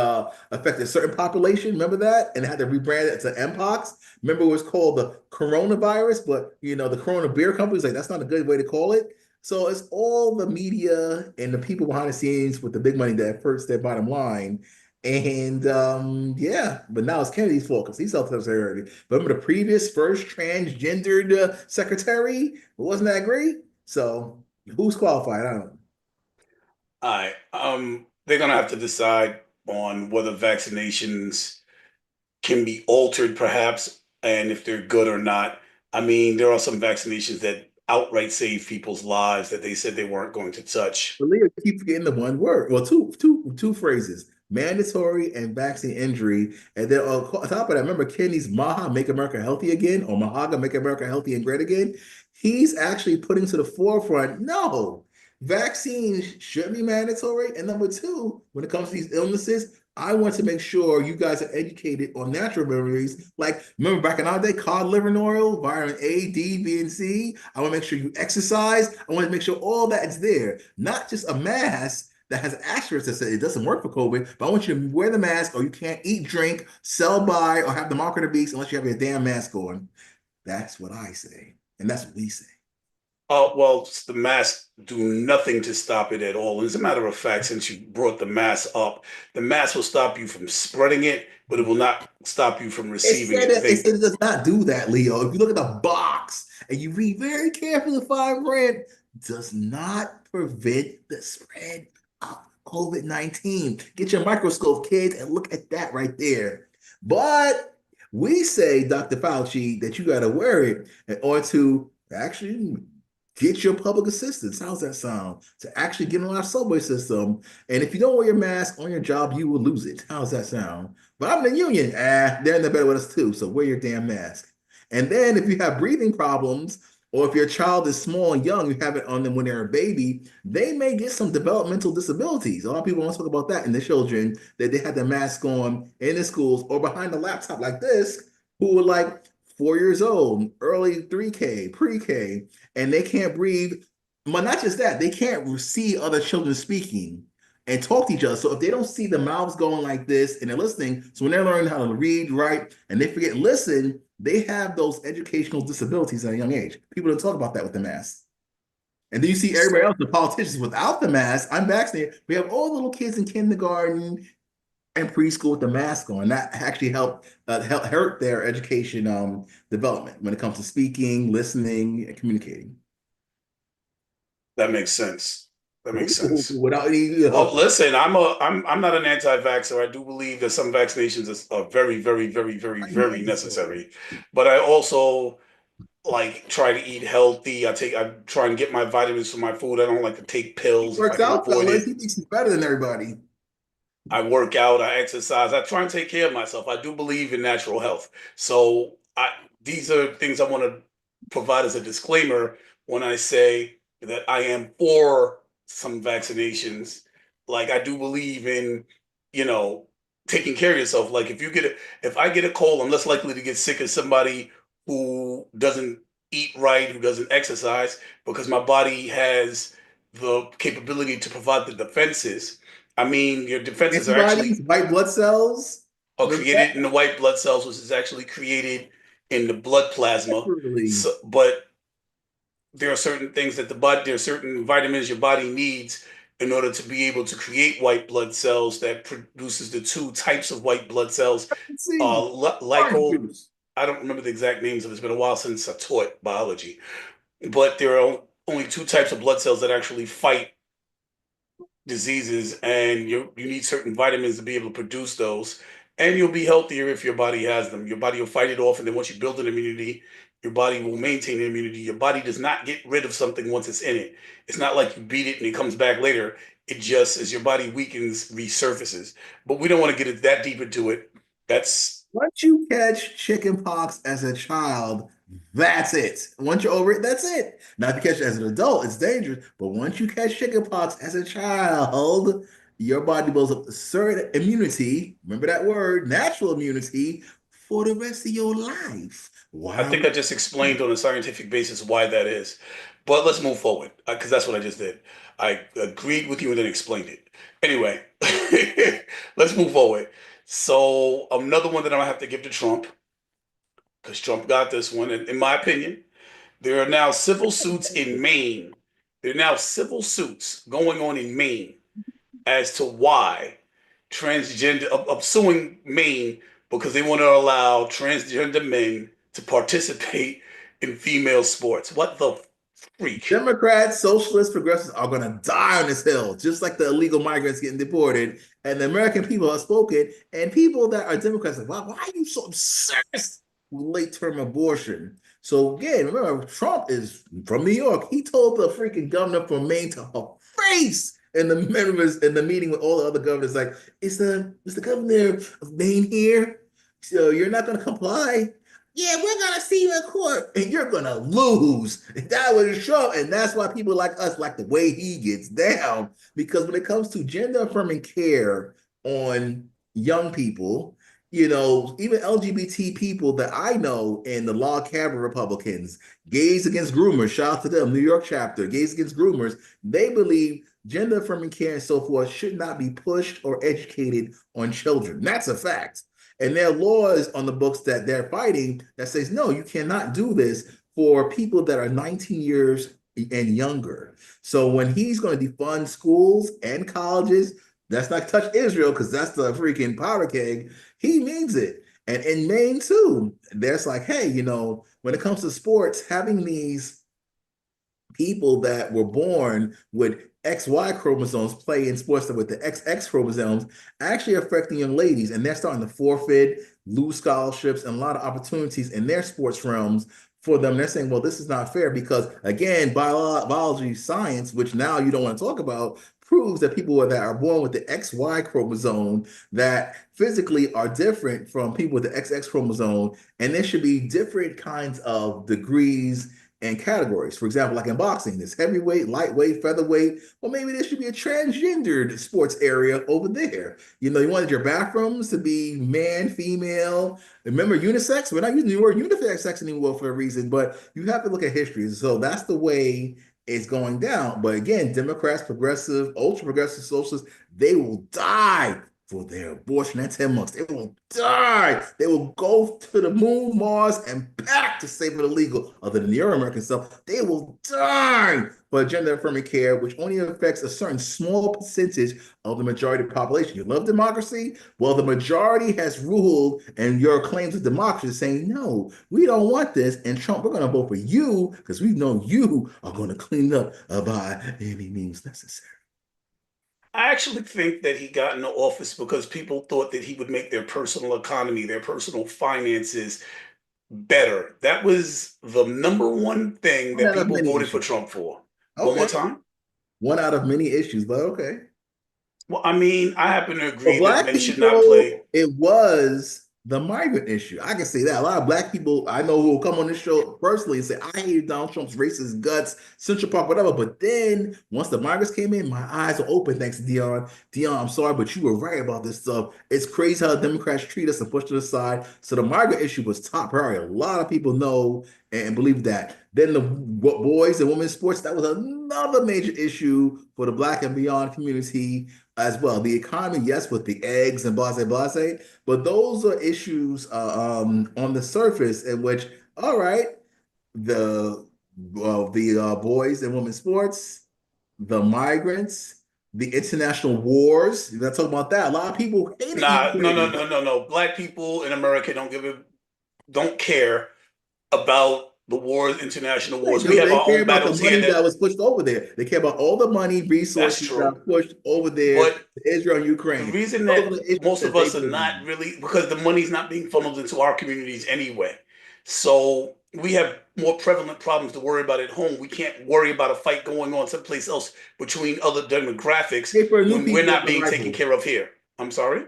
affected a certain population. Remember that? And they had to rebrand it to Mpox. Remember it was called the coronavirus, but the Corona beer company's like, that's not a good way to call it. So it's all the media and the people behind the scenes with the big money that hurts their bottom line. And yeah, but now it's Kennedy's fault because he's self-secretary. But remember the previous first transgendered secretary? Wasn't that great? So who's qualified? I don't know. All right. They're gonna have to decide on whether vaccinations can be altered, perhaps, and if they're good or not. I mean, there are some vaccinations that outright save people's lives that they said they weren't going to touch. But Leah keep forgetting the one word. Well, two phrases: mandatory and vaccine injury. And then on top of that, remember Kenny's Maha Make America Healthy Again or Mahaga Make America Healthy and Great Again. He's actually putting to the forefront. No, vaccines should be mandatory. And number two, when it comes to these illnesses, I want to make sure you guys are educated on natural remedies. Like, remember back in our day, cod liver oil, vitamin A, D, B, and C. I want to make sure you exercise. I want to make sure all that is there, not just a mask that has asterisks that say it doesn't work for COVID, but I want you to wear the mask or you can't eat, drink, sell by, or have the mark of the beast unless you have your damn mask on. That's what I say. And that's what we say. Well, the masks do nothing to stop it at all. As a matter of fact, since you brought the mask up, the mask will stop you from spreading it, but it will not stop you from receiving it. It said it does not do that, Leo. If you look at the box and you read very carefully the fine print, does not prevent the spread of COVID-19. Get your microscope, kids, and look at that right there. But we say, Dr. Fauci, that you got to wear it in order to actually get your public assistance. How's that sound? To actually get on our subway system. And if you don't wear your mask on your job, you will lose it. How's that sound? But I'm in the union. They're in the bed with us too. So wear your damn mask. And then if you have breathing problems, or if your child is small and young, you have it on them when they're a baby, they may get some developmental disabilities. A lot of people want to talk about that in the children, that they had their mask on in the schools or behind a laptop like this, who were like 4 years old, early 3K, pre-K, and they can't breathe. But not just that, they can't see other children speaking and talk to each other. So if they don't see the mouths going like this and they're listening, so when they're learning how to read, write, and they forget listen, they have those educational disabilities at a young age. People don't talk about that with the mask. And then you see everybody else, the politicians without the mask. I'm vaccinated. We have all the little kids in kindergarten and preschool with the mask on. That actually help hurt their education development when it comes to speaking, listening, and communicating. That makes sense. That makes sense. Without any, Well, listen, I'm not an anti-vaxxer. I do believe that some vaccinations are very, very, very, very, very necessary. But I also like try to eat healthy. I try and get my vitamins from my food. I don't like to take he pills if I works can out, avoid fellas. it. He thinks he's better than everybody. I work out, I exercise, I try and take care of myself. I do believe in natural health. So these are things I want to provide as a disclaimer when I say that I am for some vaccinations. Like I do believe in, you know, taking care of yourself. Like if I get a cold, I'm less likely to get sick as somebody who doesn't eat right, who doesn't exercise, because my body has the capability to provide the defenses. I mean, your defenses are Antibodies, actually white blood cells. are Remember that? created in the white blood cells, which is actually created in the blood plasma. Naturally. So, but there are certain things that there are certain vitamins your body needs in order to be able to create white blood cells that produces the two types of white blood cells. Let's see. Orange Lipo, juice. I don't remember the exact names of it. It's been a while since I taught biology, but there are only two types of blood cells that actually fight diseases, and you need certain vitamins to be able to produce those. And you'll be healthier if your body has them. Your body will fight it off, and then once you build an immunity, your body will maintain immunity. Your body does not get rid of something once it's in it. It's not like you beat it and it comes back later. It just, as your body weakens, resurfaces. But we don't want to get it that deep into it. That's Once you catch chicken pox as a child, that's it. Once you're over it, that's it. Now, if you catch it as an adult, it's dangerous. But once you catch chicken pox as a child, your body builds up a certain immunity. Remember that word, natural immunity, for the rest of your life. I Wow. think I just explained on a scientific basis why that is. But let's move forward because that's what I just did. I agreed with you and then explained it. Anyway, let's move forward. So another one that I'm gonna have to give to Trump because Trump got this one. And in my opinion, there are now civil suits in Maine. There are now civil suits going on in Maine as to why transgender of suing Maine because they want to allow transgender men to participate in female sports. What the freak? Democrats, socialists, progressives are going to die on this hill, just like the illegal migrants getting deported. And the American people have spoken, and people that are Democrats are like, wow, why are you so obsessed with late-term abortion? So again, remember, Trump is from New York. He told the freaking governor from Maine to her face in the members in the meeting with all the other governors, like, is the governor of Maine here? So you're not going to comply? Yeah, we're gonna see you in court, and you're gonna lose. That was Trump, and that's why people like us like the way he gets down. Because when it comes to gender affirming care on young people, even LGBT people that I know in the log cabin Republicans, Gays Against Groomers, shout out to them, New York chapter, Gays Against Groomers, they believe gender affirming care and so forth should not be pushed or educated on children. That's a fact. And there are laws on the books that they're fighting that says, no, you cannot do this for people that are 19 years and younger. So when he's going to defund schools and colleges, that's not touch Israel because that's the freaking powder keg. He means it. And in Maine too, there's like, hey, when it comes to sports, having these people that were born with XY chromosomes play in sports with the XX chromosomes actually affecting young ladies. And they're starting to forfeit, lose scholarships, and a lot of opportunities in their sports realms for them. They're saying, well, this is not fair because, again, biology science, which now you don't want to talk about, proves that people that are born with the XY chromosome that physically are different from people with the XX chromosome. And there should be different kinds of degrees and categories. For example, like in boxing, there's heavyweight, lightweight, featherweight. Well, maybe there should be a transgendered sports area over there. You wanted your bathrooms to be man, female. Remember unisex? We're not using the word unisex anymore for a reason, but you have to look at history. So that's the way it's going down. But again, Democrats, progressive, ultra progressive socialists, they will die for their abortion at 10 months. They will die. They will go to the moon, Mars, and back to save it illegal. Other than the Euro-American stuff, they will die for gender affirming care, which only affects a certain small percentage of the majority of the population. You love democracy? Well, the majority has ruled, and your claims of democracy is saying, no, we don't want this. And Trump, we're going to vote for you because we know you are going to clean up by any means necessary. I actually think that he got into office because people thought that he would make their personal economy, their personal finances better. That was the number one thing One that out of people many voted for issues. Trump for. One more Okay. time. One out of many issues, but okay. Well, I mean, I happen to For agree that black men should not play. people, it was the migrant issue. I can say that. A lot of black people I know who will come on this show personally and say, I hated Donald Trump's racist guts, Central Park, whatever. But then once the migrants came in, my eyes were open thanks to Dion. Dion, I'm sorry, but you were right about this stuff. It's crazy how Democrats treat us and push to the side. So the migrant issue was top priority. A lot of people know and believe that. Then the boys and women's sports, that was another major issue for the black and beyond community as well. The economy, yes, with the eggs and blase blase, but those are issues on the surface in which, all right, the boys and women's sports, the migrants, the international wars. You're not talking about that. A lot of people hated Nah, no, no, Ukraine. no, no, no. Black people in America don't care about the wars, international They wars. We do. have They our care own about the battles here money that that was pushed over there. They care about all the money, that's resources that are true. pushed over there But to Israel and the Ukraine. reason Those are that the issues most that of they us are not believe. really because the money's not being funneled into our communities anyway. So we have more prevalent problems to worry about at home. We can't worry about a fight going on someplace else between other demographics Pay for new when we're people not on being taken arrival. care of here. I'm sorry.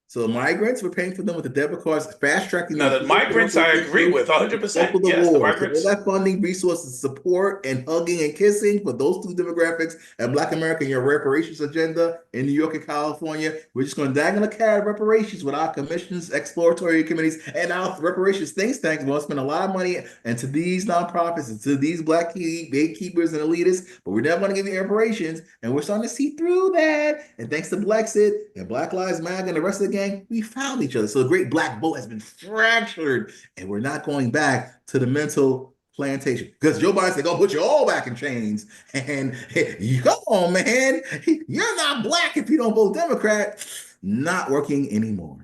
So migrants, we're paying for them with the debit cards, fast tracking Now them the through the migrants political I agree system with to 100%. for the Yes, the war. So all migrants. that funding, resources, support, and hugging and kissing for those two demographics and Black America, your reparations agenda in New York and California. We're just going to dangle a carrot of reparations with our commissions, exploratory committees, and our reparations think tanks. We'll spend a lot of money into these nonprofits and to these Black gatekeepers and elitists, but we're never going to give you reparations. And we're starting to see through that. And thanks to Brexit and Black Lives Matter and the rest of the gang, we found each other. So the great black boat has been fractured, and we're not going back to the mental plantation because Joe Biden's going to put you all back in chains. And hey, come on, man, you're not black if you don't vote Democrat. Not working anymore.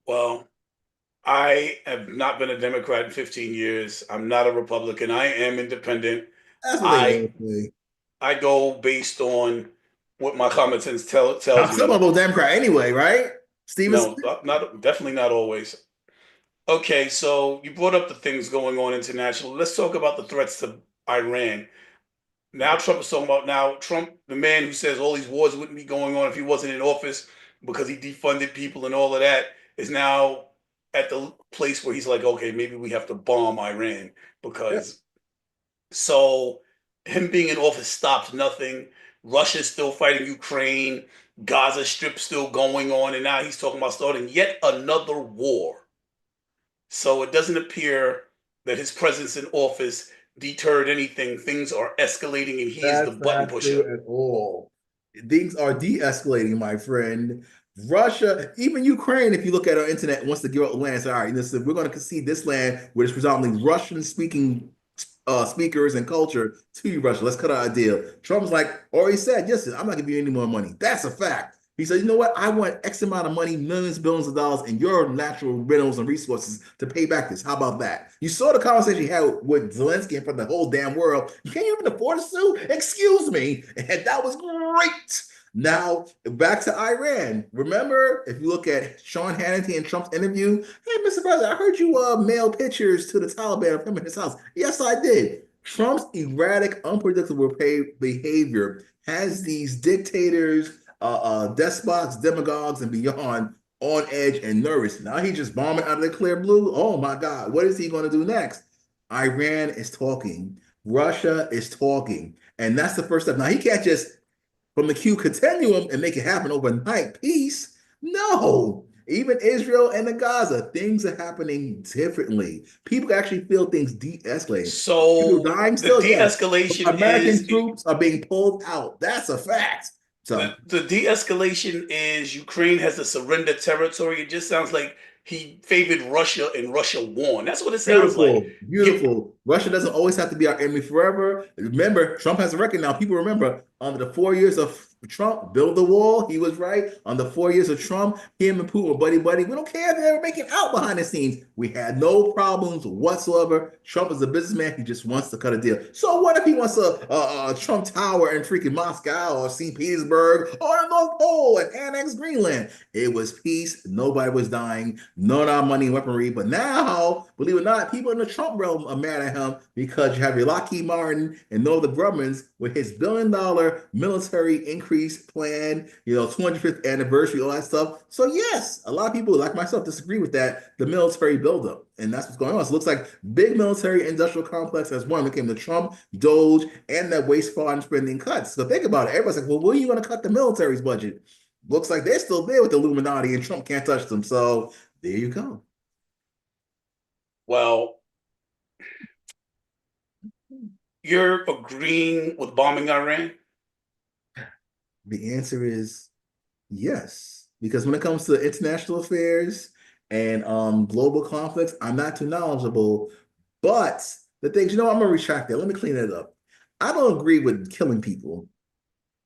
Well, I have not been a Democrat in 15 years. I'm not a Republican. I am independent. That's what they I all say. I go based on what my common sense I'm tells still me. going to vote Democrat anyway, right? Stevenson? No, not definitely not always. Okay, so you brought up the things going on internationally. Let's talk about the threats to Iran. Now Trump is talking about now Trump, the man who says all these wars wouldn't be going on if he wasn't in office because he defunded people and all of that, is now at the place where he's like, okay, maybe we have to bomb Iran Yep. because so him being in office stopped nothing. Russia's still fighting Ukraine. Gaza Strip still going on, and now he's talking about starting yet another war. So it doesn't appear that his presence in office deterred anything. Things are escalating, and he is the That's button not pusher. true at all. Things are de-escalating, my friend. Russia, even Ukraine, if you look at our internet, wants to give up land. Say, all right, listen, we're going to concede this land, which is predominantly Russian-speaking speakers and culture to you, Russia. Let's cut out a deal. Trump's like already said, listen, I'm not giving you any more money. That's a fact. He said, you know what? I want X amount of money, millions, billions of dollars in your natural minerals and resources to pay back this. How about that? You saw the conversation he had with Zelensky in front of the whole damn world. You can't even afford a suit? Excuse me. And that was great. Now, back to Iran. Remember, if you look at Sean Hannity and Trump's interview, hey, Mr. President, I heard you mail pictures to the Taliban of him in his house. Yes, I did. Trump's erratic, unpredictable behavior has these dictators, despots, demagogues, and beyond on edge and nervous. Now he's just bombing out of the clear blue. Oh my God, what is he going to do next? Iran is talking. Russia is talking. And that's the first step. Now he can't just from the Q continuum and make it happen overnight. Peace. No. Even Israel and the Gaza, things are happening differently. People actually feel things de-escalating. People So dying the still, yes. de-escalation American is troops are being pulled out. That's a fact. the, So the de-escalation is Ukraine has to surrender territory. It just sounds like he favored Russia and Russia won. That's what it sounds like. beautiful, You, beautiful. Russia doesn't always have to be our enemy forever. Remember, Trump has a record now. People remember under the 4 years of Trump, build the wall. He was right. On the 4 years of Trump, him and Putin were buddy buddy. We don't care if they were making out behind the scenes. We had no problems whatsoever. Trump is a businessman. He just wants to cut a deal. So what if he wants a Trump Tower in freaking Moscow or St. Petersburg or the North Pole and annex Greenland? It was peace. Nobody was dying. None of our money and weaponry. But now, believe it or not, people in the Trump realm are mad at him because you have your Lockheed Martin and Northrop Grumman's with his $1 billion military increase plan, 250th anniversary, all that stuff. So yes, a lot of people like myself disagree with that, the military buildup. And that's what's going on. So it looks like big military industrial complex as one became the Trump, Doge, and that waste foreign spending cuts. So think about it. Everybody's like, well, when are you going to cut the military's budget? Looks like they're still there with the Illuminati and Trump can't touch them. So there you go. well, you're agreeing with bombing Iran? The answer is yes, because when it comes to international affairs and global conflicts, I'm not too knowledgeable. But the things, I'm gonna retract that. Let me clean it up. I don't agree with killing people.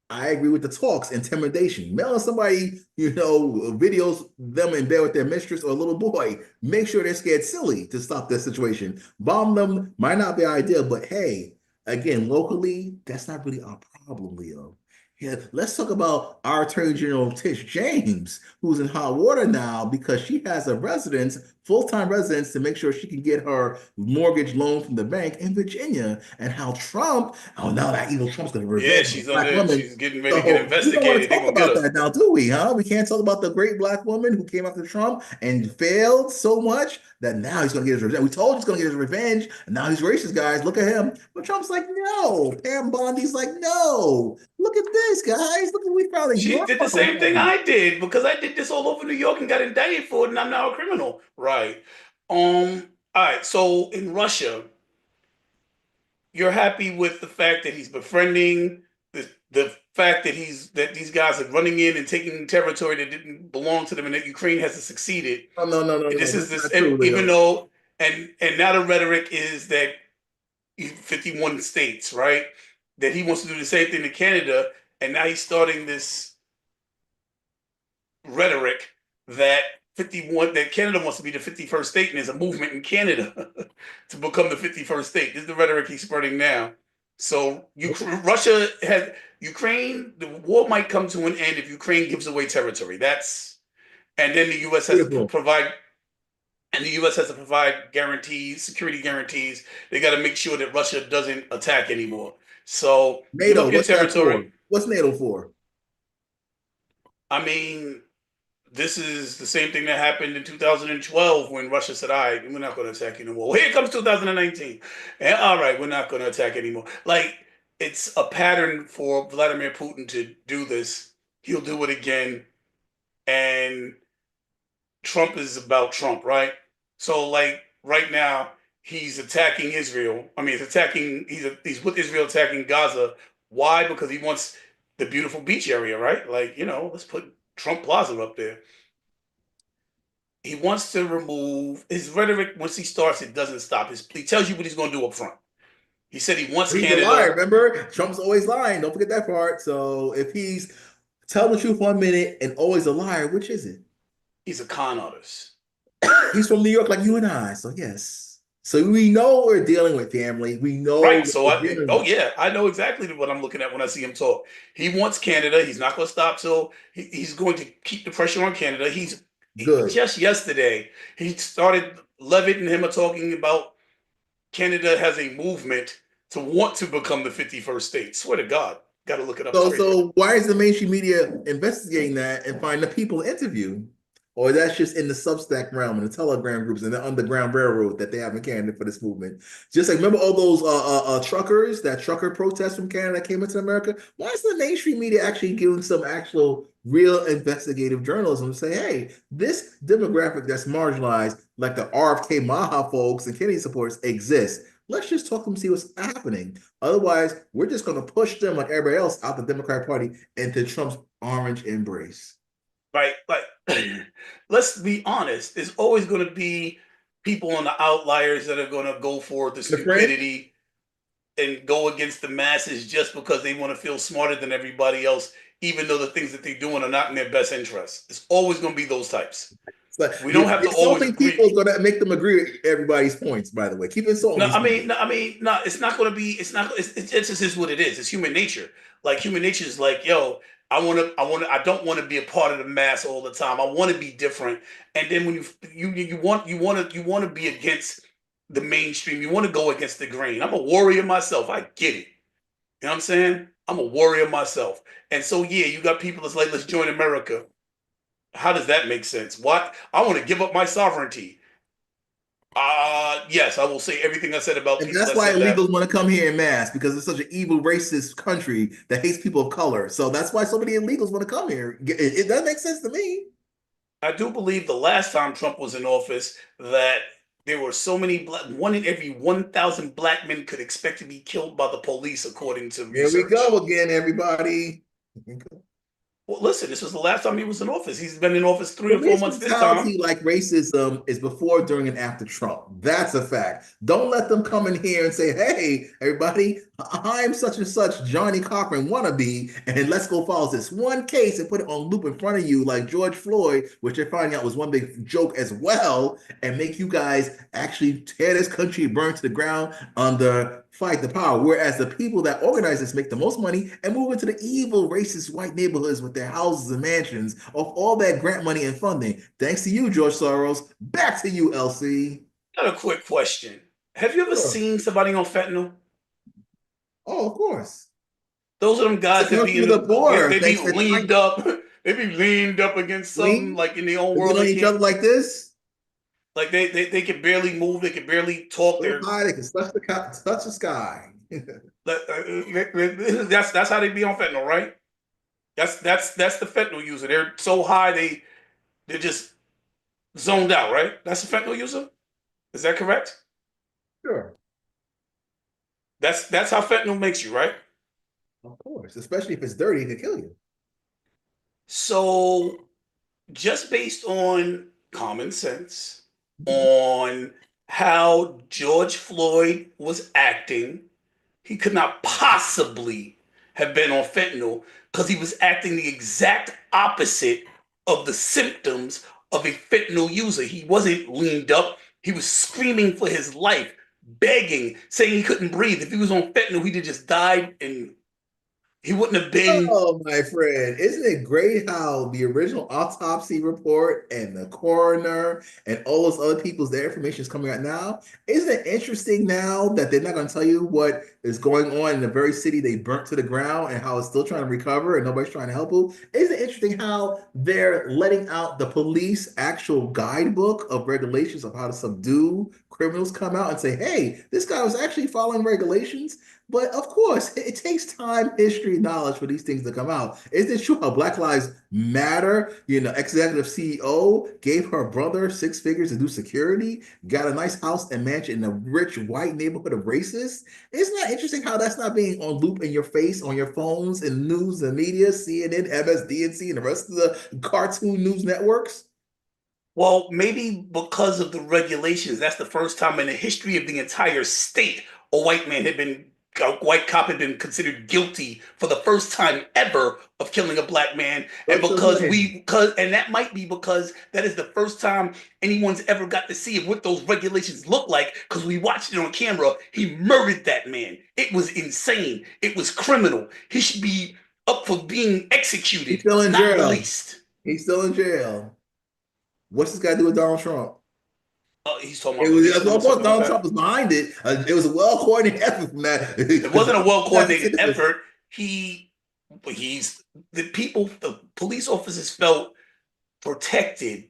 I agree with the talks, intimidation. Mailing somebody, videos them in bed with their mistress or a little boy. Make sure they're scared silly to stop this situation. Bomb them might not be ideal, but hey, again, locally, that's not really our problem, Leo. Yeah, let's talk about our Attorney General Tish James, who's in hot water now because she has a residence, full-time residence, to make sure she can get her mortgage loan from the bank in Virginia. And how Trump, oh, now that evil Trump's going to Yeah, revenge the she's black under. woman. She's getting ready to get So we don't want to investigated. They're talk gonna get about her. that now, do we? Huh? We can't talk about the great black woman who came after Trump and failed so much that now he's going to get his revenge. We told he's going to get his revenge, and now he's racist, guys. Look at him. But Trump's like, no. Pam Bondi's like, no. Look at this, guys. Look what we found in She your did the same thing home. I did because I did this all over New York and got indicted for it, and I'm now a criminal. Right. All right. So in Russia, you're happy with the fact that he's befriending the fact that these guys are running in and taking territory that didn't belong to them, and that Ukraine hasn't succeeded. No, no, no, no, And no. this is That's this, not and true, even Leo. though, and now the rhetoric is that 51 states, right? That he wants to do the same thing to Canada, and now he's starting this rhetoric that 51 that Canada wants to be the 51st state, and there's a movement in Canada to become the 51st state. This is the rhetoric he's spreading now. So Russia has Ukraine. The war might come to an end if Ukraine gives away territory. That's and then the U.S. has to Beautiful. provide. And the U.S. has to provide guarantees, security guarantees. They got to make sure that Russia doesn't attack anymore. So give NATO, up your what's that for? territory. What's NATO for? I mean, this is the same thing that happened in 2012 when Russia said, all right, we're not going to attack anymore. Well, here comes 2019. And all right, we're not going to attack anymore. Like, it's a pattern for Vladimir Putin to do this. He'll do it again. And Trump is about Trump, right? So like right now, he's attacking Israel. I mean, he's with Israel attacking Gaza. Why? Because he wants the beautiful beach area, right? Like, let's put Trump Plaza up there. He wants to remove his rhetoric. Once he starts, it doesn't stop. He tells you what he's going to do up front. He said he wants He's a liar, Canada. remember? Trump's always lying. Don't forget that part. So if he's telling the truth 1 minute and always a liar, which is it? He's a con artist. He's from New York like you and I. So yes. So we know what we're dealing with, family. We know Right. what So we're dealing oh with. yeah, I know exactly what I'm looking at when I see him talk. He wants Canada. He's not going to stop till he's going to keep the pressure on Canada. Good. Just yesterday, he started, Levitt and him are talking about Canada has a movement to want to become the 51st state. Swear to God. Got to look it up. It's So, crazy. so why is the mainstream media investigating that and find the people to interview? Or that's just in the Substack realm and the Telegram groups and the Underground Railroad that they have in Canada for this movement. Just like remember all those truckers, that trucker protest from Canada came into America. Why is the mainstream media actually giving some actual real investigative journalism to say, hey, this demographic that's marginalized, like the RFK Maha folks and Kennedy supporters, exists. Let's just talk to them, see what's happening. Otherwise, we're just going to push them like everybody else out the Democratic Party into Trump's orange embrace. Right? Like, let's be honest. There's always going to be people on the outliers that are going to go for the The fringe? stupidity and go against the masses just because they want to feel smarter than everybody else, even though the things that they're doing are not in their best interest. It's always going to be those types. It's like We don't have the to always insulting agree. people is going to make them agree with everybody's points, by the way. Keep insulting No, these people. no. It's not going to be. It's not. It's just is what it is. It's human nature. Like human nature is like, yo, I don't want to be a part of the mass all the time. I want to be different. And then when you want to be against the mainstream. You want to go against the grain. I'm a warrior myself. I get it. You know what I'm saying? I'm a warrior myself. And so yeah, you got people that's like, let's join America. How does that make sense? What? I want to give up my sovereignty. Yes, I will say everything I said about And people that's that why said that. illegals want to come here in mass because it's such an evil, racist country that hates people of color. So that's why so many illegals want to come here. That makes sense to me. I do believe the last time Trump was in office that there were so many one in every 1,000 black men could expect to be killed by the police, according to Here we research. go again, everybody. Well, listen, this was the last time he was in office. He's been in office three or four Police months this time. brutality, like racism, is before, during, and after Trump. That's a fact. Don't let them come in here and say, hey, everybody, I'm such and such Johnny Cochran wannabe, and let's go follow this one case and put it on loop in front of you, like George Floyd, which they're finding out was one big joke as well, and make you guys actually tear this country, burn to the ground under fight the power. Whereas the people that organize this make the most money and move into the evil, racist white neighborhoods with their houses and mansions of all that grant money and funding. Thanks to you, George Soros. Back to you, LC. Got a quick question. Have you ever Sure. seen somebody on fentanyl? Oh, of course. Those are them It's guys a that be country in with a poor. they be Thanks for leaned up. They be leaned up against something lean. like in their own Lean world. on They each can't other like this. like they can barely move. They can barely talk. So high they can touch the sky. That's how they be on fentanyl, right? That's the fentanyl user. They're so high they're just zoned out, right? That's the fentanyl user. Is that correct? Sure. That's how fentanyl makes you, right? Of course. Especially if it's dirty, it could kill you. So just based on common sense, on how George Floyd was acting, he could not possibly have been on fentanyl because he was acting the exact opposite of the symptoms of a fentanyl user. He wasn't leaned up. He was screaming for his life, begging, saying he couldn't breathe. If he was on fentanyl, he'd have just died and he wouldn't have been. Oh, my friend, isn't it great how the original autopsy report and the coroner and all those other people's their information is coming out now? Isn't it interesting now that they're not going to tell you what is going on in the very city they burnt to the ground and how it's still trying to recover and nobody's trying to help them. Isn't it interesting how they're letting out the police actual guidebook of regulations of how to subdue criminals come out and say, hey, this guy was actually following regulations? But of course, it takes time, history, knowledge for these things to come out. Isn't it true how Black Lives Matter, executive CEO gave her brother 6 figures to do security, got a nice house and mansion in a rich white neighborhood of racists? Isn't that interesting how that's not being on loop in your face, on your phones, in news and media, CNN, MSDNC, and the rest of the cartoon news networks? Well, maybe because of the regulations, that's the first time in the history of the entire state a white cop had been considered guilty for the first time ever of killing a black man. And So when? and that might be because that is the first time anyone's ever got to see what those regulations look like because we watched it on camera. He murdered that man. It was insane. It was criminal. He should be up for being He's executed, still in not jail. released. He's still in jail. What's this guy do with Donald Trump? He's talking It about was, releasing him or of course, something like Donald that. Trump was behind it. It was a well-coordinated effort from that It because wasn't a Donald well has a coordinated citizen. effort. He's the police officers felt protected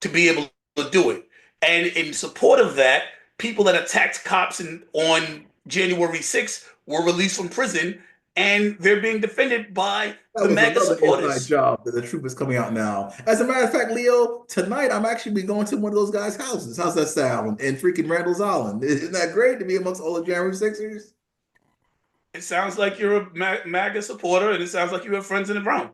to be able to do it. And in support of that, people that attacked cops on January 6th were released from prison and they're being defended by That the was MAGA another inside supporters. job that the truth is coming out now. As a matter of fact, Leo, tonight I'm actually be going to one of those guys' houses. How's that sound? In freaking Randall's Island. Isn't that great to be amongst all the January Sixers? It sounds like you're a MAGA supporter and it sounds like you have friends in the room.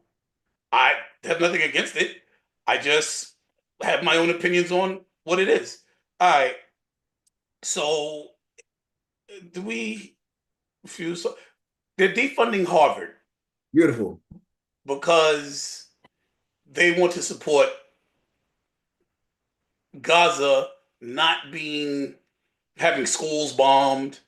I have nothing against it. I just have my own opinions on what it is. All right. So do we refuse? They're defunding Harvard Beautiful. because they want to support Gaza not being having schools bombed.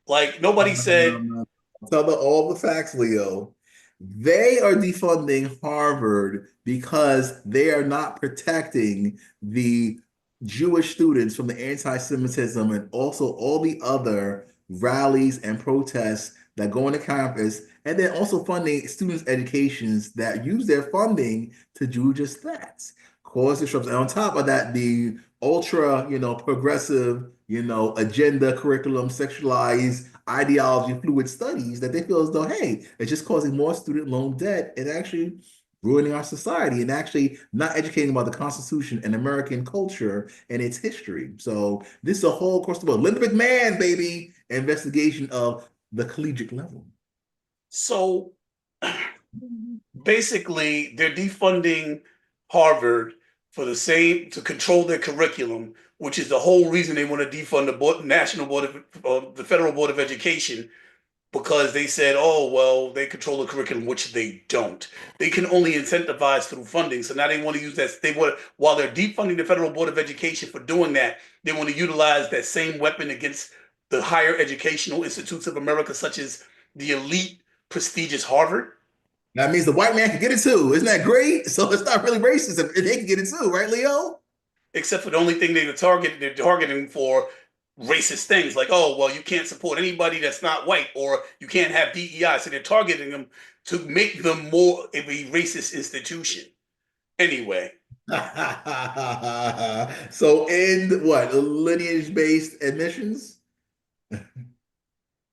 Like nobody said, Um, Tell all the facts, Leo. They are defunding Harvard because they are not protecting the Jewish students from the anti-Semitism and also all the other rallies and protests that go into campus, and then also funding students' educations that use their funding to do just that, cause disruption. And on top of that, the ultra, progressive, agenda, curriculum, sexualized ideology, fluid studies that they feel as though, hey, it's just causing more student loan debt and actually ruining our society and actually not educating about the Constitution and American culture and its history. So this is a whole across the board. Linda McMahon, baby, investigation of the collegiate level. so basically they're defunding Harvard for the same to control their curriculum, which is the whole reason they want to defund the National Board of the Federal Board of Education because they said, oh, well, they control the curriculum, which they don't. They can only incentivize through funding. So now they want to use that. While they're defunding the Federal Board of Education for doing that, they want to utilize that same weapon against the higher educational institutes of America, such as the elite, prestigious Harvard. That means the white man can get it too. Isn't that great? So it's not really racist if they can get it too, right, Leo? Except for the only thing they're targeting for racist things like, oh, well, you can't support anybody that's not white, or you can't have DEI. So they're targeting them to make them more of a racist institution. Anyway, So end what? Lineage-based admissions?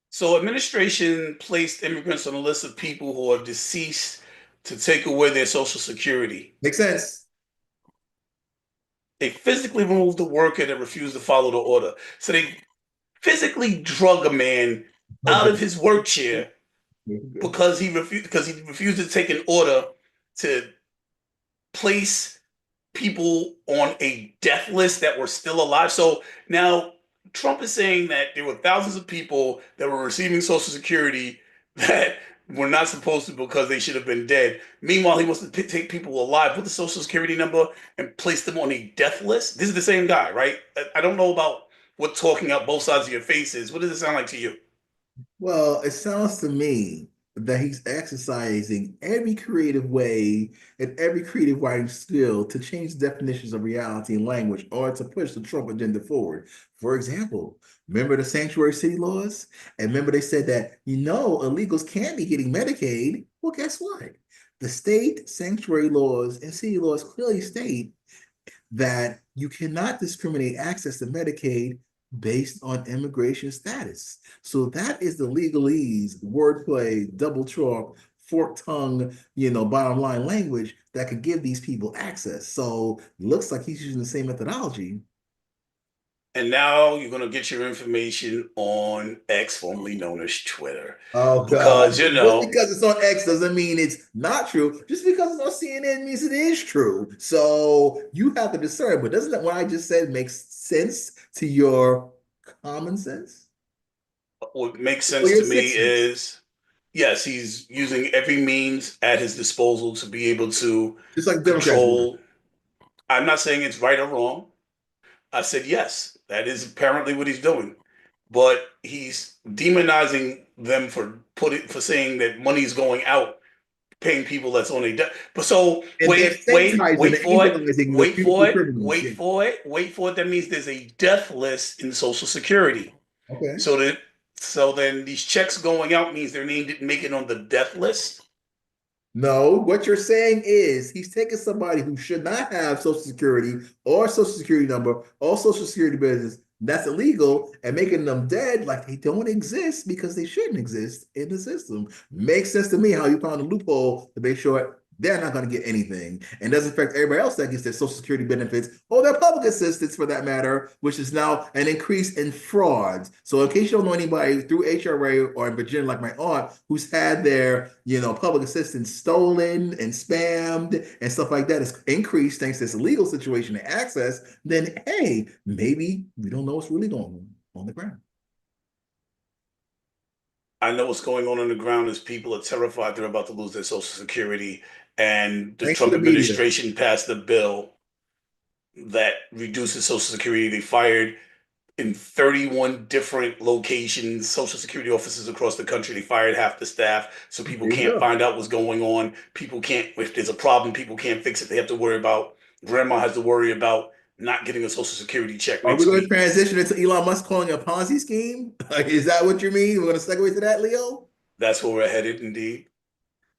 so administration placed immigrants on a list of people who are deceased to take away their social security. Makes sense. They physically removed the worker that refused to follow the order. So they physically drug a man out Okay. of his work chair because he refused to take an order to place people on a death list that were still alive. So now Trump is saying that there were thousands of people that were receiving Social Security that were not supposed to because they should have been dead. Meanwhile, he wants to take people alive with the Social Security number and place them on a death list. This is the same guy, right? I don't know about what talking out both sides of your face is. What does it sound like to you? Well, it sounds to me that he's exercising every creative way and every creative writing skill to change definitions of reality and language or to push the Trump agenda forward. For example, remember the sanctuary city laws? And remember they said that, illegals can't be getting Medicaid. Well, guess what? The state sanctuary laws and city laws clearly state that you cannot discriminate access to Medicaid based on immigration status. So that is the legalese, wordplay, double chalk, fork tongue, bottom line language that could give these people access. So looks like he's using the same methodology. And now you're going to get your information on X, formerly known as Twitter. Oh God. Because, Just because it's on X doesn't mean it's not true. Just because it's on CNN means it is true. So you have to discern. But doesn't that what I just said makes sense to your common sense? what makes Or sense your to me sixth sense? is, yes, he's using every means at his disposal to be able to Just like Democrats do. control. I'm not saying it's right or wrong. I said, yes, that is apparently what he's doing. But he's demonizing them for saying that money's going out, paying people that's on a debt. But so And they're sensitizing wait and for it, equalizing the future criminals. wait Yeah. for it, wait for it. That means there's a death list in Social Security. Okay. So that so then these checks going out means their name didn't make it on the death list. No, what you're saying is he's taking somebody who should not have Social Security or Social Security number or Social Security business that's illegal and making them dead like they don't exist because they shouldn't exist in the system. Makes sense to me how you found a loophole to make sure they're not going to get anything and doesn't affect everybody else that gets their Social Security benefits or their public assistance for that matter, which is now an increase in frauds. So in case you don't know anybody through HRA or in Virginia, like my aunt, who's had their, public assistance stolen and spammed and stuff like that, is increased thanks to this illegal situation and access, then hey, maybe we don't know what's really going on the ground. I know what's going on the ground is people are terrified they're about to lose their Social Security, and the Thanks to Trump the media. administration passed a bill that reduces Social Security. They fired in 31 different locations, Social Security offices across the country. They fired half the staff, so people There you can't go. find out what's going on. People can't, if there's a problem, people can't fix it. They have to worry about, grandma has to worry about not getting a Social Security check Are we next going to week. transition into Elon Musk calling it a Ponzi scheme? Is that what you mean? We're going to segue to that, Leo? That's where we're headed, indeed.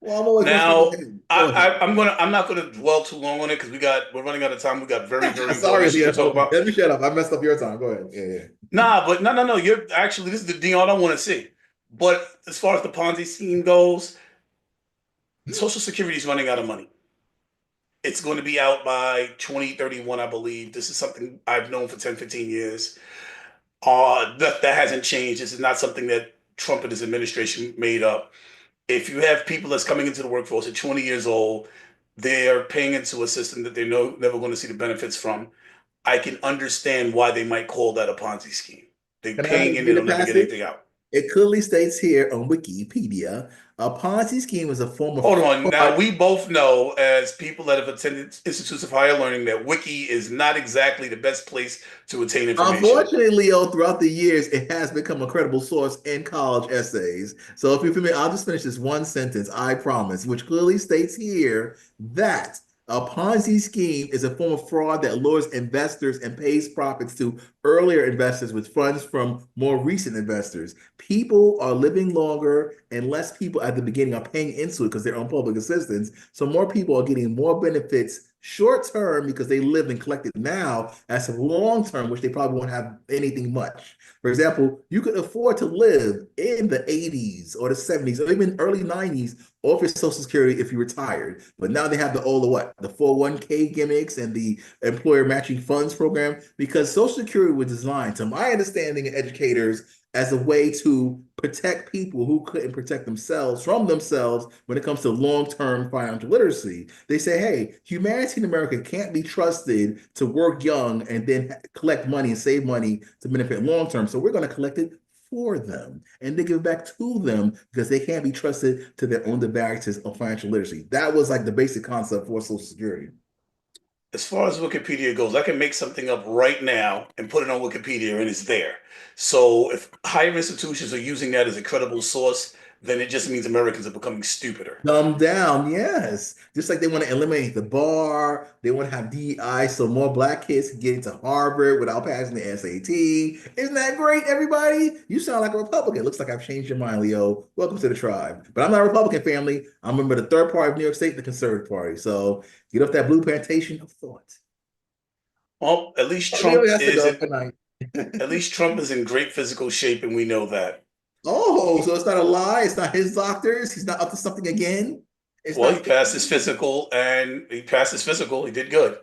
Well, I'm always one step Now, ahead. Go ahead. I'm not gonna dwell too long on it because we're running out of time. We got very, very important Sorry, issues to talk Leo. about. Let me shut up. I messed up your time. Go ahead. Yeah, yeah. Nah, but no. You're actually, this is the Dion I want to see. But as far as the Ponzi scheme goes, Social Security is running out of money. It's going to be out by 2031, I believe. This is something I've known for 10, 15 years. That hasn't changed. This is not something that Trump and his administration made up. If you have people that's coming into the workforce at 20 years old, they're paying into a system that they're never going to see the benefits from. I can understand why they might call that a Ponzi scheme. They're Can I paying in, read they'll the never get passage? anything out. It clearly states here on Wikipedia, a Ponzi scheme is a form of Hold on. fraud. Now, we both know, as people that have attended institutes of higher learning, that Wiki is not exactly the best place to attain information. Unfortunately, Leo, throughout the years, it has become a credible source in college essays. So if you're familiar, I'll just finish this one sentence, I promise, which clearly states here that a Ponzi scheme is a form of fraud that lures investors and pays profits to earlier investors with funds from more recent investors. People are living longer and less people at the beginning are paying into it because they're on public assistance. So more people are getting more benefits short term because they live and collected now as of long term, which they probably won't have anything much. For example, you could afford to live in the 80s or the 70s or even early 90s off your Social Security if you retired. But now they have the all the what? The 401k gimmicks and the employer matching funds program because Social Security was designed, to my understanding, and educators, as a way to protect people who couldn't protect themselves from themselves when it comes to long-term financial literacy. They say, hey, humanity in America can't be trusted to work young and then collect money and save money to benefit long-term. So we're going to collect it for them and they give it back to them because they can't be trusted to their own devices of financial literacy. That was like the basic concept for Social Security. As far as Wikipedia goes, I can make something up right now and put it on Wikipedia and it's there. So if higher institutions are using that as a credible source, then it just means Americans are becoming stupider. Dumb down, yes. Just like they want to eliminate the bar, they want to have DEI so more black kids can get into Harvard without passing the SAT. Isn't that great, everybody? You sound like a Republican. Looks like I've changed your mind, Leo. Welcome to the tribe. But I'm not a Republican family. I'm a member of the third party of New York State, the Conservative Party. So get off that blue plantation of thought. Well, at least Leo Trump has to is go. in, Good night. at least Trump is in great physical shape, and we know that. Oh, so it's not a lie. It's not his doctors. He's not up to something again. It's Well, not he fake passed his news. physical, and he passed his physical. He did good.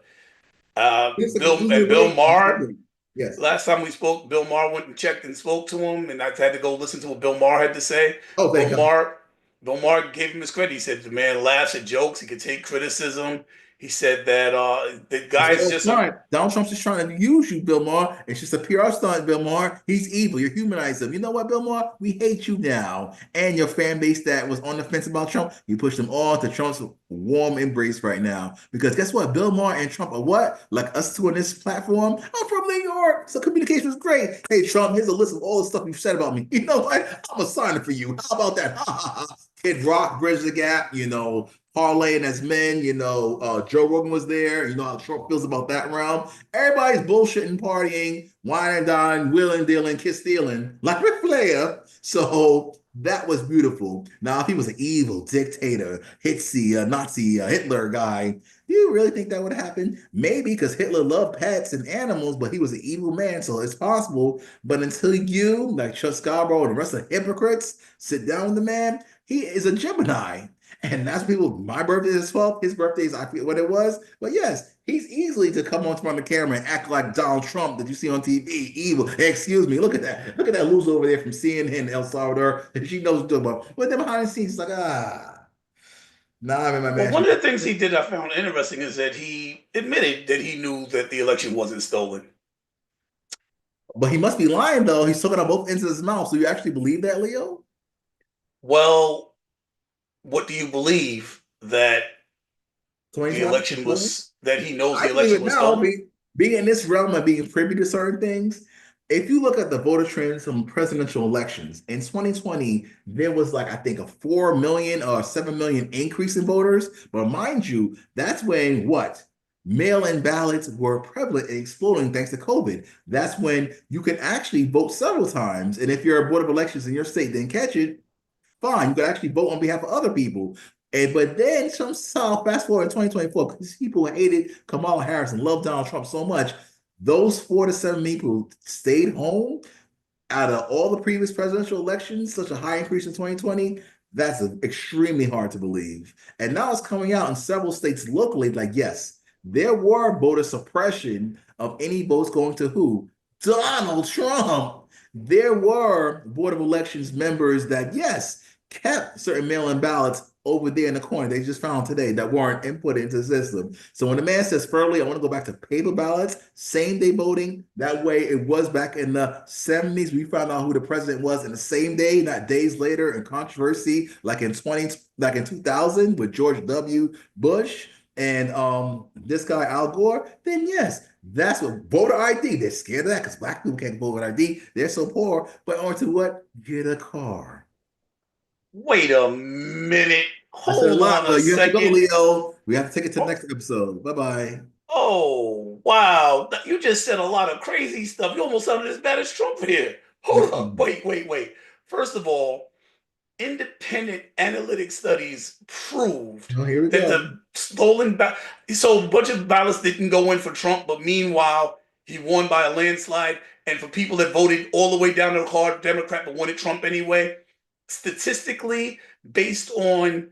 It's like Bill losing weight. Maher. Yes. Last time we spoke, Bill Maher went and checked and spoke to him, and I had to go listen to what Bill Maher had to say. Oh, thank Bill God. Maher, Bill Maher gave him his credit. He said the man laughs at jokes. He could take criticism. He said that the It's guy's all just a fine. Donald Trump's just trying to use you, Bill Maher. It's just a PR stunt, Bill Maher. He's evil. You humanize him. You know what, Bill Maher? We hate you now. And your fan base that was on the fence about Trump, you pushed them all to Trump's warm embrace right now. Because guess what? Bill Maher and Trump are what? Like us two on this platform. I'm from New York, so communication is great. Hey, Trump, here's a list of all the stuff you've said about me. You know what? I'm a signer for you. How about that? Ha ha ha. Kid Rock, Bridge the Gap, parlaying as men. Joe Rogan was there. You know how Trump feels about that realm. Everybody's bullshitting, partying, wine and dine, wheeling, dealing, kiss stealing, like Ric Flair. So that was beautiful. Now, if he was an evil dictator, Nazi, Hitler guy, do you really think that would happen? Maybe because Hitler loved pets and animals, but he was an evil man, so it's possible. But until you, like Chuck Scarborough and the rest of the hypocrites, sit down with the man, he is a Gemini. And that's people. My birthday is 12th. His birthday is I forget what it was. But yes, he's easily to come on front of the camera and act like Donald Trump that you see on TV. Evil. Hey, excuse me. Look at that. Look at that loser over there from CNN in El Salvador. She knows what to do about. But then behind the scenes, it's like, nah, I'm in my well. One mansion. of the things he did I found interesting is that he admitted that he knew that the election wasn't stolen. But he must be lying, though. He's talking on both ends of his mouth. So you actually believe that, Leo? Well, what do you believe that the 2020? election was that he knows I the believe election it was now, stolen? being in this realm and being privy to certain things. If you look at the voter trends from presidential elections in 2020, there was like I think a 4 million or 7 million increase in voters. But mind you, that's when what? Mail-in ballots were prevalent and exploding thanks to COVID. That's when you could actually vote several times. And if your board of elections in your state didn't catch it, fine, you could actually vote on behalf of other people. And but then somehow fast forward in 2024, because people hated Kamala Harris and loved Donald Trump so much, those 4 to 7 people stayed home out of all the previous presidential elections, such a high increase in 2020. That's extremely hard to believe. And now it's coming out in several states locally, like, yes, there were voter suppression of any votes going to who? Donald Trump. There were Board of Elections members that, yes, kept certain mail-in ballots over there in the corner they just found today that weren't input into the system. So when the man says firmly, I want to go back to paper ballots, same day voting, that way it was back in the 70s. We found out who the president was in the same day, not days later, in controversy, like in 2000 with George W. Bush and this guy Al Gore, then yes, that's what voter ID. They're scared of that because black people can't vote with ID. They're so poor. But on to what? Get a car. Wait a minute. I said a Hold lot, on a but you have to go, second. Leo. We have to take it to the Oh, next episode. Bye bye. oh, wow. You just said a lot of crazy stuff. You almost sounded as bad as Trump here. Hold up. Wait. First of all, independent analytic studies proved Oh, here we that go. the stolen so a bunch of ballots didn't go in for Trump, but meanwhile, he won by a landslide. And for people that voted all the way down to the card Democrat but wanted Trump anyway, statistically, based on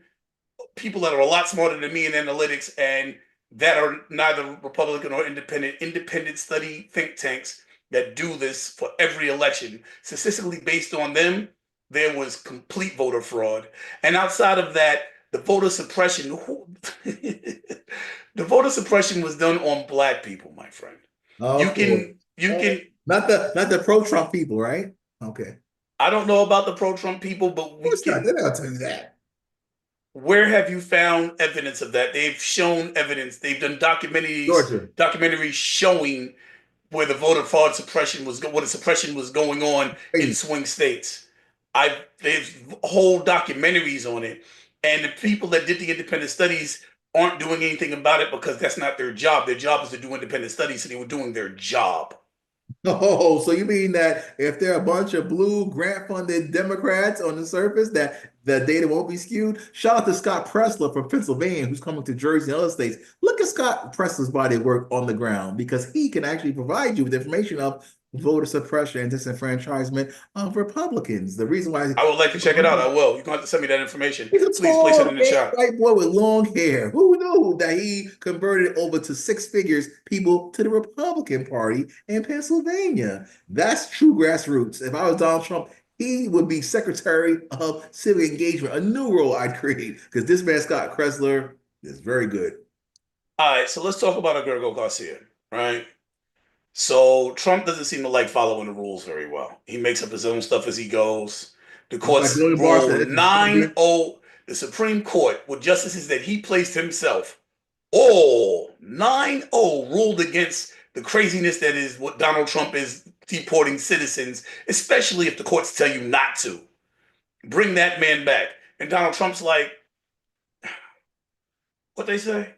people that are a lot smarter than me in analytics and that are neither Republican or independent study think tanks that do this for every election. Statistically based on them, there was complete voter fraud. And outside of that, the voter suppression, the voter suppression was done on black people, my friend. You Of course. can, you Uh, can, not the pro-Trump people, right? Okay. Of I don't know about the pro-Trump people, but we course not. can. They're not gonna tell you that. Where have you found evidence of that? They've shown evidence. They've done Georgia. documentaries showing where the voter fraud suppression was, where the suppression was going on in Crazy. swing states. There's whole documentaries on it, and the people that did the independent studies aren't doing anything about it because that's not their job. Their job is to do independent studies, so they were doing their job. Oh, so you mean that if there are a bunch of blue grant-funded Democrats on the surface, that the data won't be skewed? Shout out to Scott Pressler from Pennsylvania, who's coming to Jersey and other states. Look at Scott Pressler's body of work on the ground because he can actually provide you with information of voter suppression and disenfranchisement of Republicans. The reason why I would like to check it out. I will. You're going to have to send me that information. he's a Please place it tall, in the thin chat. white boy with long hair. Who knew that he converted over to six figures people to the Republican Party in Pennsylvania? That's true grassroots. If I was Donald Trump, he would be Secretary of Civic Engagement, a new role I'd create because this man, Scott Kressler, is very good. All right, so let's talk about Agurgo Garcia, right? So Trump doesn't seem to like following the rules very well. He makes up his own stuff as he goes. The Just like courts William Barr rule said, this is Ponzi. 9-0. The Supreme Court, with justices that he placed himself, all 9-0 ruled against the craziness that is what Donald Trump is deporting citizens, especially if the courts tell you not to. Bring that man back. And Donald Trump's like, what they say?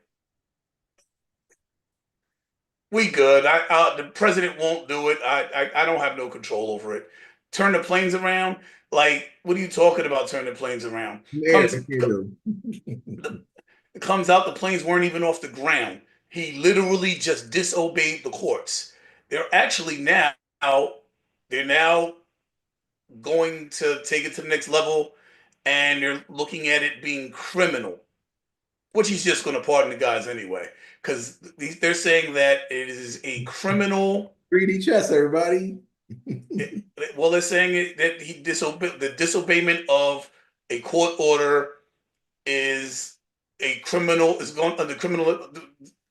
We good. The president won't do it. I don't have no control over it. Turn the planes around. Like, what are you talking about? Turn the planes around. Yeah, Comes you comes out. The planes weren't even off the ground. He literally just disobeyed the courts. They're actually now they're now going to take it to the next level, and they're looking at it being criminal, which he's just going to pardon the guys anyway, because they're saying that it is a criminal. 3D chess, everybody. Well, they're saying that he disobeyed the disobeyment of a court order is a criminal is going under criminal.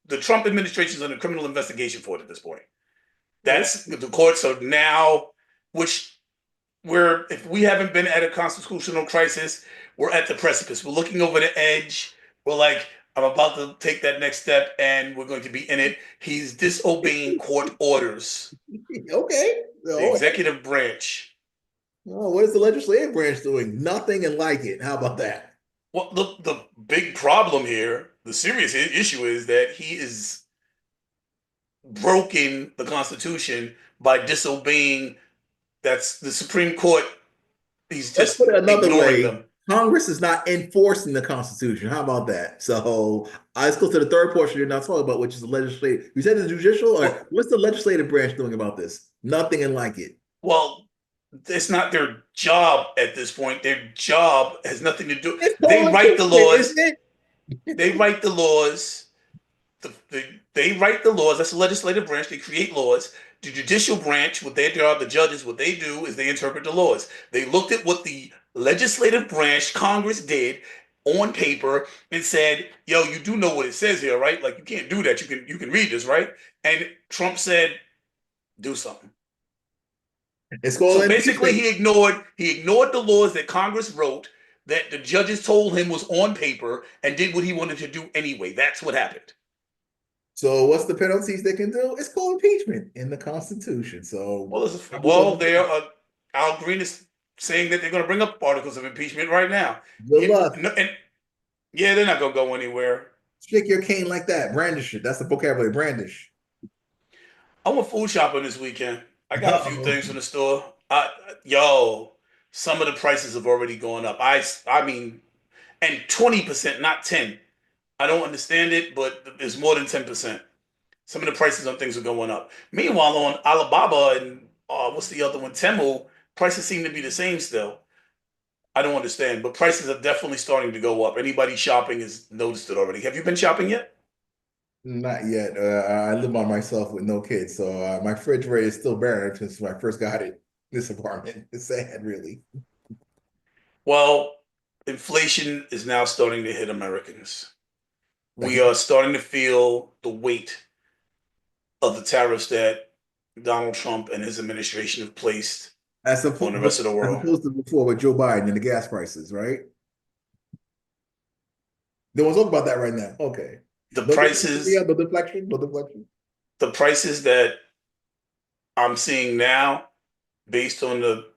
The Trump administration is under criminal investigation for it at this point. That's the courts are now, which we're if we haven't been at a constitutional crisis, we're at the precipice. We're looking over the edge. We're like, I'm about to take that next step, and we're going to be in it. He's disobeying court orders, Okay. the So, executive branch. oh, what is the legislative branch doing? Nothing and like it. How about that? Well, the big problem here, the serious issue is that he is broken the Constitution by disobeying. That's the Supreme Court. He's Let's just put it another ignoring way. them. Congress is not enforcing the Constitution. How about that? So let's go to the third portion you're not talking about, which is the legislative. You said the judicial, or Well, what's the legislative branch doing about this? Nothing and like it. well, it's not their job at this point. Their job has nothing to do. It's They called write the impeachment, isn't laws. it? They write the laws. They write the laws. That's the legislative branch. They create laws. The judicial branch, what their job, the judges, what they do is they interpret the laws. They looked at what the legislative branch, Congress, did on paper and said, "Yo, you do know what it says here, right? Like you can't do that. You can read this, right?" And Trump said, "Do something." It's called So basically, impeachment. he ignored the laws that Congress wrote that the judges told him was on paper and did what he wanted to do anyway. That's what happened. So what's the penalties they can do? It's called impeachment in the Constitution. So Well, they are. Al Green is saying that they're going to bring up articles of impeachment right now. good luck. No, and yeah, they're not going to go anywhere. Shake your cane like that. Brandish it. That's the vocabulary. Brandish. I went food shopping this weekend. I got a few Uh-oh. things from the store. Yo, some of the prices have already gone up. I mean, and 20%, not 10. I don't understand it, but it's more than 10%. Some of the prices on things are going up. Meanwhile, on Alibaba and what's the other one, Temu, prices seem to be the same still. I don't understand, but prices are definitely starting to go up. Anybody shopping has noticed it already. Have you been shopping yet? Not yet. I live by myself with no kids, so my refrigerator is still bare since when I first got it. This apartment. It's sad, really. Well, inflation is now starting to hit Americans. We Again, are starting to feel the weight of the tariffs that Donald Trump and his administration have placed as, on the rest of the as world. opposed to before with Joe Biden and the gas prices, right? Don't want to talk about that right now. Okay. The No deflection, yeah, prices, no deflection, no deflection. the prices that I'm seeing now, based on the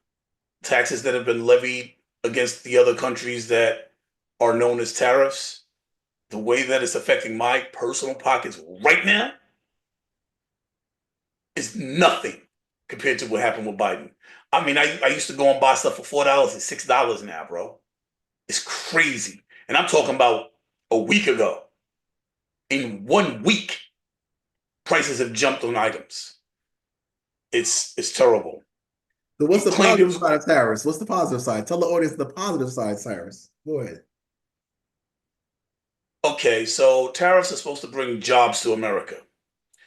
taxes that have been levied against the other countries that are known as tariffs, the way that it's affecting my personal pockets right now is nothing compared to what happened with Biden. I mean, I used to go and buy stuff for $4 and $6 now, bro. It's crazy. And I'm talking about a week ago. In 1 week, prices have jumped on items. It's terrible. So You what's the claimed it positive was side of Tariffs? What's the positive side? Tell the audience the positive side, Cyrus. Go ahead. okay. So tariffs are supposed to bring jobs to America.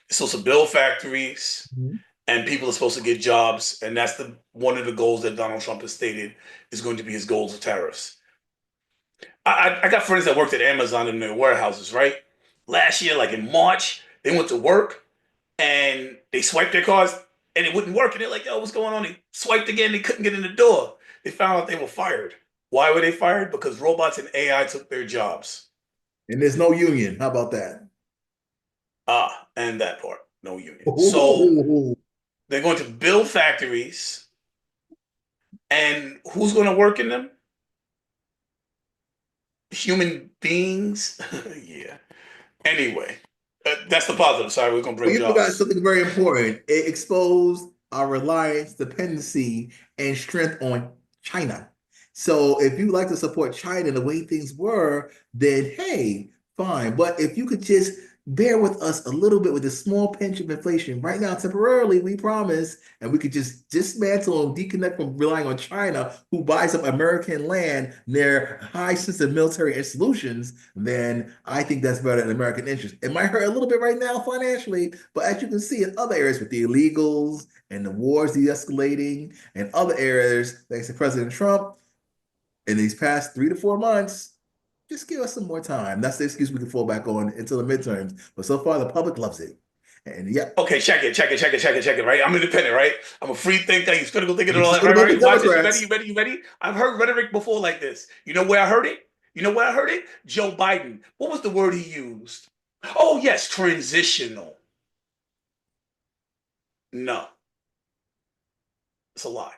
It's supposed to build factories, Mhm. and people are supposed to get jobs, and that's the one of the goals that Donald Trump has stated is going to be his goals of tariffs. I got friends that worked at Amazon in their warehouses, right? Last year, like in March, they went to work and they swiped their cards and it wouldn't work. And they're like, yo, what's going on? They swiped again, they couldn't get in the door. They found out they were fired. Why were they fired? Because robots and AI took their jobs. And there's no union. How about that? Ah, and that part, no union. So they're going to build factories, and who's going to work in them? Human beings. Yeah. Anyway, that's the positive side. We're going to Well, bring you forgot jobs. something very important. It exposed our reliance, dependency, and strength on China. So if you like to support China the way things were, then hey, fine. But if you could just bear with us a little bit with a small pinch of inflation right now, temporarily, we promise, and we could just dismantle and disconnect from relying on China, who buys up American land, their high sensitive military and solutions, then I think that's better in American interest. It might hurt a little bit right now financially, but as you can see in other areas with the illegals and the wars de-escalating and other areas, thanks to President Trump, in these past 3 to 4 months, just give us some more time. That's the excuse we can fall back on until the midterms. But so far, the public loves it. And yep, Okay, check it, right? I'm independent, right? I'm a free thinker. I use critical thinking and you're all that. talking Right, about right, the right. Watch this. You ready? Democrats. You ready? You ready? I've heard rhetoric before like this. You know where I heard it? You know where I heard it? Joe Biden. What was the word he used? Oh, yes, transitional. No, it's a lie.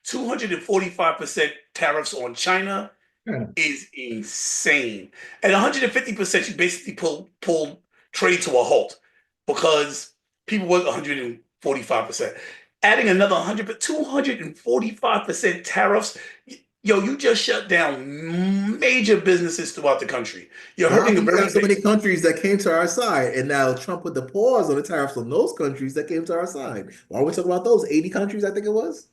245% tariffs on China Yeah. is insane. At 150%, you basically pull trade to a halt because people work 145%. Adding another 100, 245% tariffs, yo, you just shut down major businesses throughout the country. You're But how hurting a come you very have so many big. countries that came to our side, and now Trump put the pause on the tariffs on those countries that came to our side? Why are we talking about those 80 countries? I think it was.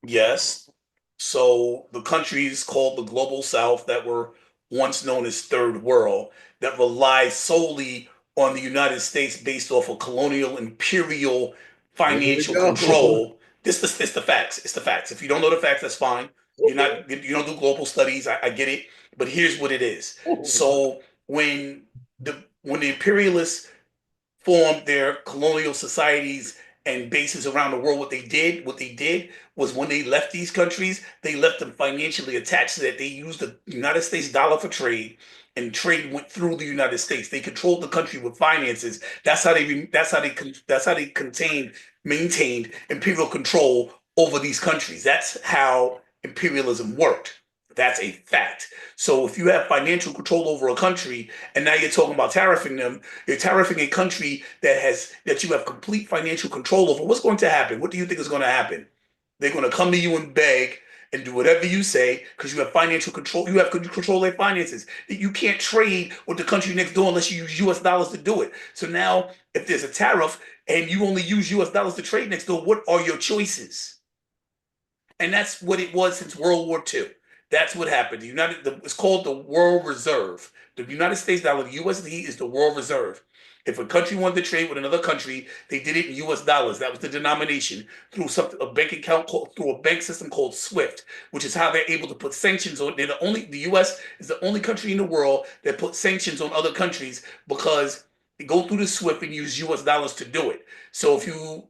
Yes. So the countries called the Global South that were once known as Third World that rely solely on the United States based off of colonial imperial There we financial go. control. It's the facts. It's the facts. If you don't know the facts, that's fine. You don't do global studies. I get it. But here's what it is. So when the imperialists formed their colonial societies and bases around the world, what they did was when they left these countries, they left them financially attached so that they used the United States dollar for trade, and trade went through the United States. They controlled the country with finances. That's how they contained, maintained imperial control over these countries. That's how imperialism worked. That's a fact. So if you have financial control over a country and now you're talking about tariffing them, you're tariffing a country that you have complete financial control over. What's going to happen? What do you think is going to happen? They're going to come to you and beg and do whatever you say because you have financial control. You have control their finances. You can't trade with the country next door unless you use U.S. dollars to do it. So now, if there's a tariff and you only use U.S. dollars to trade next door, what are your choices? And that's what it was since World War II. That's what happened. It's called the World Reserve. The United States dollar, the USD, is the World Reserve. If a country wanted to trade with another country, they did it in U.S. dollars. That was the denomination through a bank account through a bank system called SWIFT, which is how they're able to put sanctions on. The U.S. is the only country in the world that put sanctions on other countries because they go through the SWIFT and use U.S. dollars to do it. So if you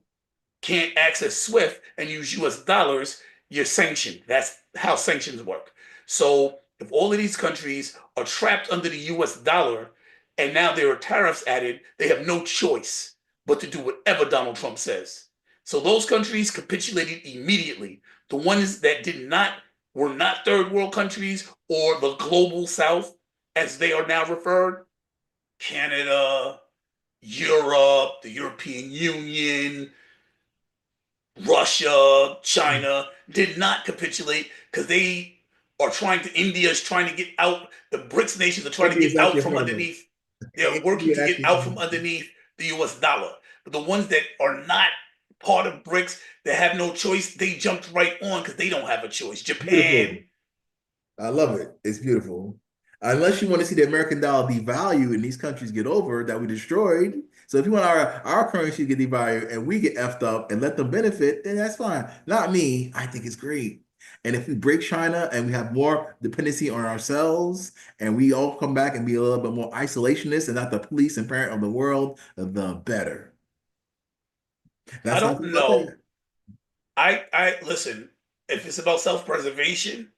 can't access SWIFT and use US dollars, you're sanctioned. That's how sanctions work. So if all of these countries are trapped under the US dollar and now there are tariffs added, they have no choice but to do whatever Donald Trump says. So those countries capitulated immediately. The ones that did not were not third world countries or the global south, as they are now referred. Canada, Europe, the European Union, Russia, China did not capitulate because they are trying to, India is trying to get out, the BRICS nations are trying to India is get out actually from hard. underneath, they're working to India get actually out from hard. underneath the US dollar. But the ones that are not part of BRICS, that have no choice, they jumped right on because they don't have a choice. Beautiful. Japan, I love it. It's beautiful. Unless you want to see the American dollar devalue and these countries get over that we destroyed. So if you want our currency to get devalued and we get effed up and let them benefit, then that's fine. Not me. I think it's great. And if we break China and we have more dependency on ourselves and we all come back and be a little bit more isolationist and not the police and parent of the world, the better. I That's how I don't feel about know. that. I listen, if it's about self-preservation,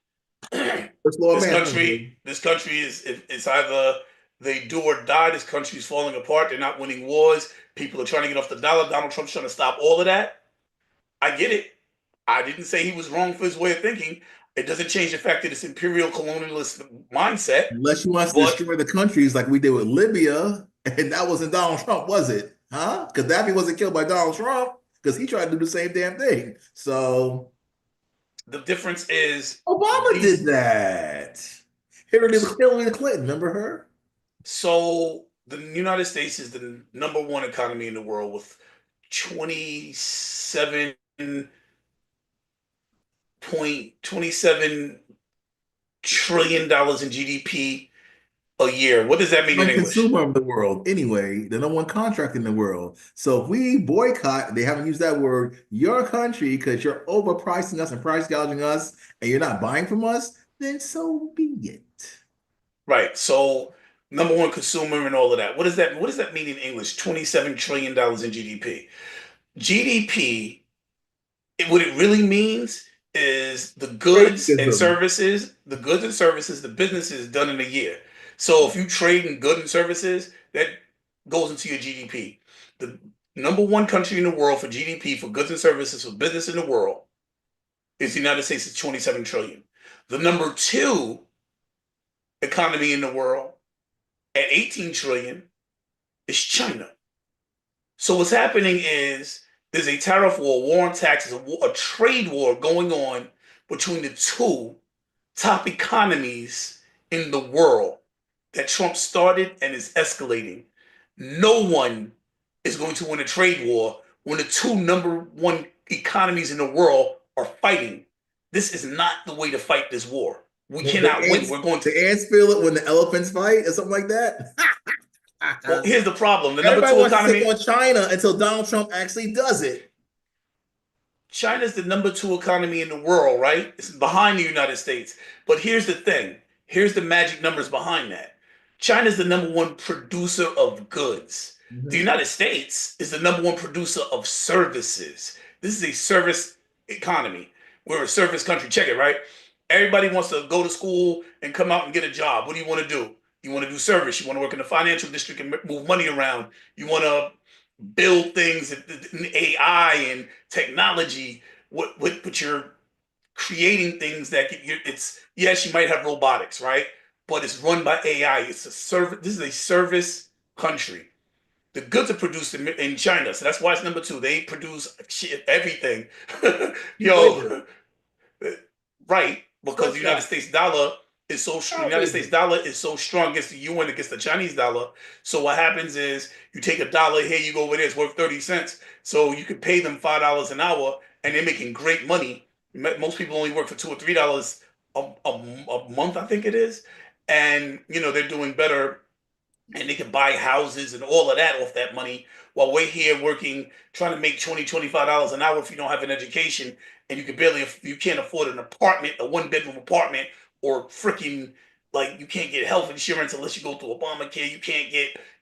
First law of man, bro. this country is it's either they do or die. This country is falling apart. They're not winning wars. People are trying to get off the dollar. Donald Trump's trying to stop all of that. I get it. I didn't say he was wrong for his way of thinking. It doesn't change the fact that it's imperial colonialist mindset. Unless you want us to But destroy the countries like we did with Libya, and that wasn't Donald Trump, was it? Huh? Gaddafi wasn't killed by Donald Trump because he tried to do the same damn thing. So the difference is Obama did these. that. Hillary Clinton, remember her? So the United States is the number one economy in the world with 27.27 trillion dollars in GDP a year. What does that mean in One English? consumer of the world, anyway, the number one contract in the world. So if we boycott, they haven't used that word, your country, because you're overpricing us and price gouging us, and you're not buying from us, then so be it. Right. So number one consumer and all of that. What does that mean in English? $27 trillion in GDP. GDP, what it really means is Racism. the goods and services, the businesses done in a year. So if you trade in goods and services, that goes into your GDP. The number one country in the world for GDP for goods and services for business in the world is the United States at 27 trillion. The number two economy in the world at 18 trillion is China. So what's happening is there's a tariff war on taxes, a trade war going on between the two top economies in the world that Trump started and is escalating. No one is going to win a trade war when the two number one economies in the world are fighting. This is not the way to fight this war. We When the cannot win. ants, We're going to. the ants feel it when the elephants fight or something like that. Well, here's the problem. The number Everybody two wants to take economy, on China until Donald Trump actually does it. China's the number two economy in the world, right? It's behind the United States. But here's the thing. Here's the magic numbers behind that. China's the number one producer of goods. The Mhm. United States is the number one producer of services. This is a service economy. We're a service country. Check it, right? Everybody wants to go to school and come out and get a job. What do you want to do? You want to do service. You want to work in the financial district and move money around. You want to build things in AI and technology. But you're creating things that it's yes, you might have robotics, right? But it's run by AI. It's a service. This is a service country. The goods are produced in China, so that's why it's number two. They produce shit, everything. Cheap labor, Yo, right? Because sweatshops, The child United States labor. dollar is so strong against the UN, against the Chinese dollar. So what happens is you take a dollar here, you go over there, it's worth 30 cents. So you could pay them $5 an hour, and they're making great money. Most people only work for $2 or $3 a month, I think it is, and they're doing better and they can buy houses and all of that off that money while we're here working trying to make $20-$25 an hour if you don't have an education and you can't afford an apartment, a one-bedroom apartment, or freaking like you can't get health insurance unless you go through Obamacare. You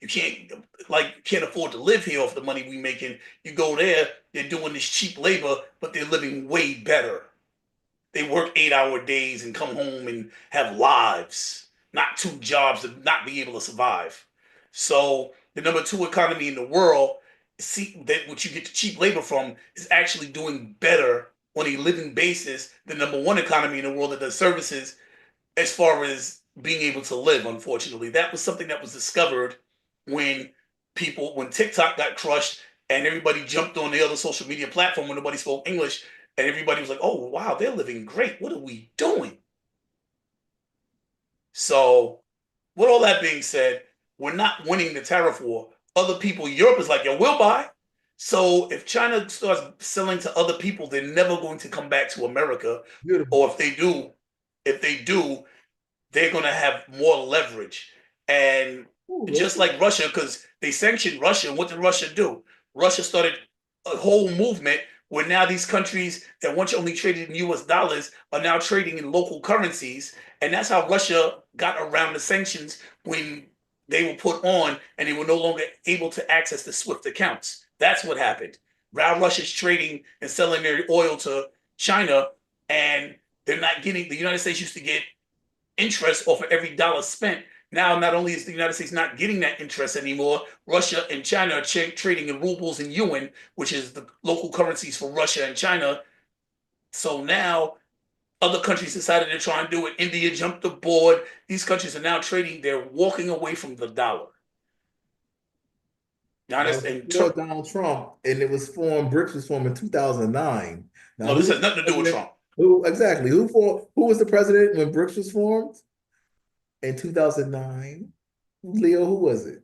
can't afford to live here off the money we making. You go there, they're doing this cheap labor, but they're living way better. They work 8-hour days and come home and have lives, not two jobs to not be able to survive. So the number two economy in the world see that what you get the cheap labor from is actually doing better on a living basis than number one economy in the world that does services as far as being able to live. Unfortunately, that was something that was discovered when when TikTok got crushed and everybody jumped on the other social media platform when nobody spoke English, and everybody was like, "Oh wow, they're living great. What are we doing?" So, with all that being said, we're not winning the tariff war. Other people, Europe is like, "Yo, we'll buy." So if China starts selling to other people, they're never going to come back to America. Beautiful. Or if they do, they're going to have more leverage. And Ooh, just okay. like Russia, because they sanctioned Russia, and what did Russia do? Russia started a whole movement where now these countries that once only traded in US dollars are now trading in local currencies. And that's how Russia got around the sanctions when they were put on and they were no longer able to access the SWIFT accounts. That's what happened. Now Russia's trading and selling their oil to China, and they're not getting, the United States used to get interest off of every dollar spent. Now, not only is the United States not getting that interest anymore, Russia and China are trading in rubles and yuan, which is the local currencies for Russia and China. So now other countries decided to try and do it. India jumped aboard. These countries are now trading. They're walking away from the dollar. Now, That this, was and before Donald Trump, and it was formed. BRICS was formed in 2009. Now, no, who this was has the nothing to do with president? Trump. Who exactly? Who was the president when BRICS was formed in 2009? Leo, who was it?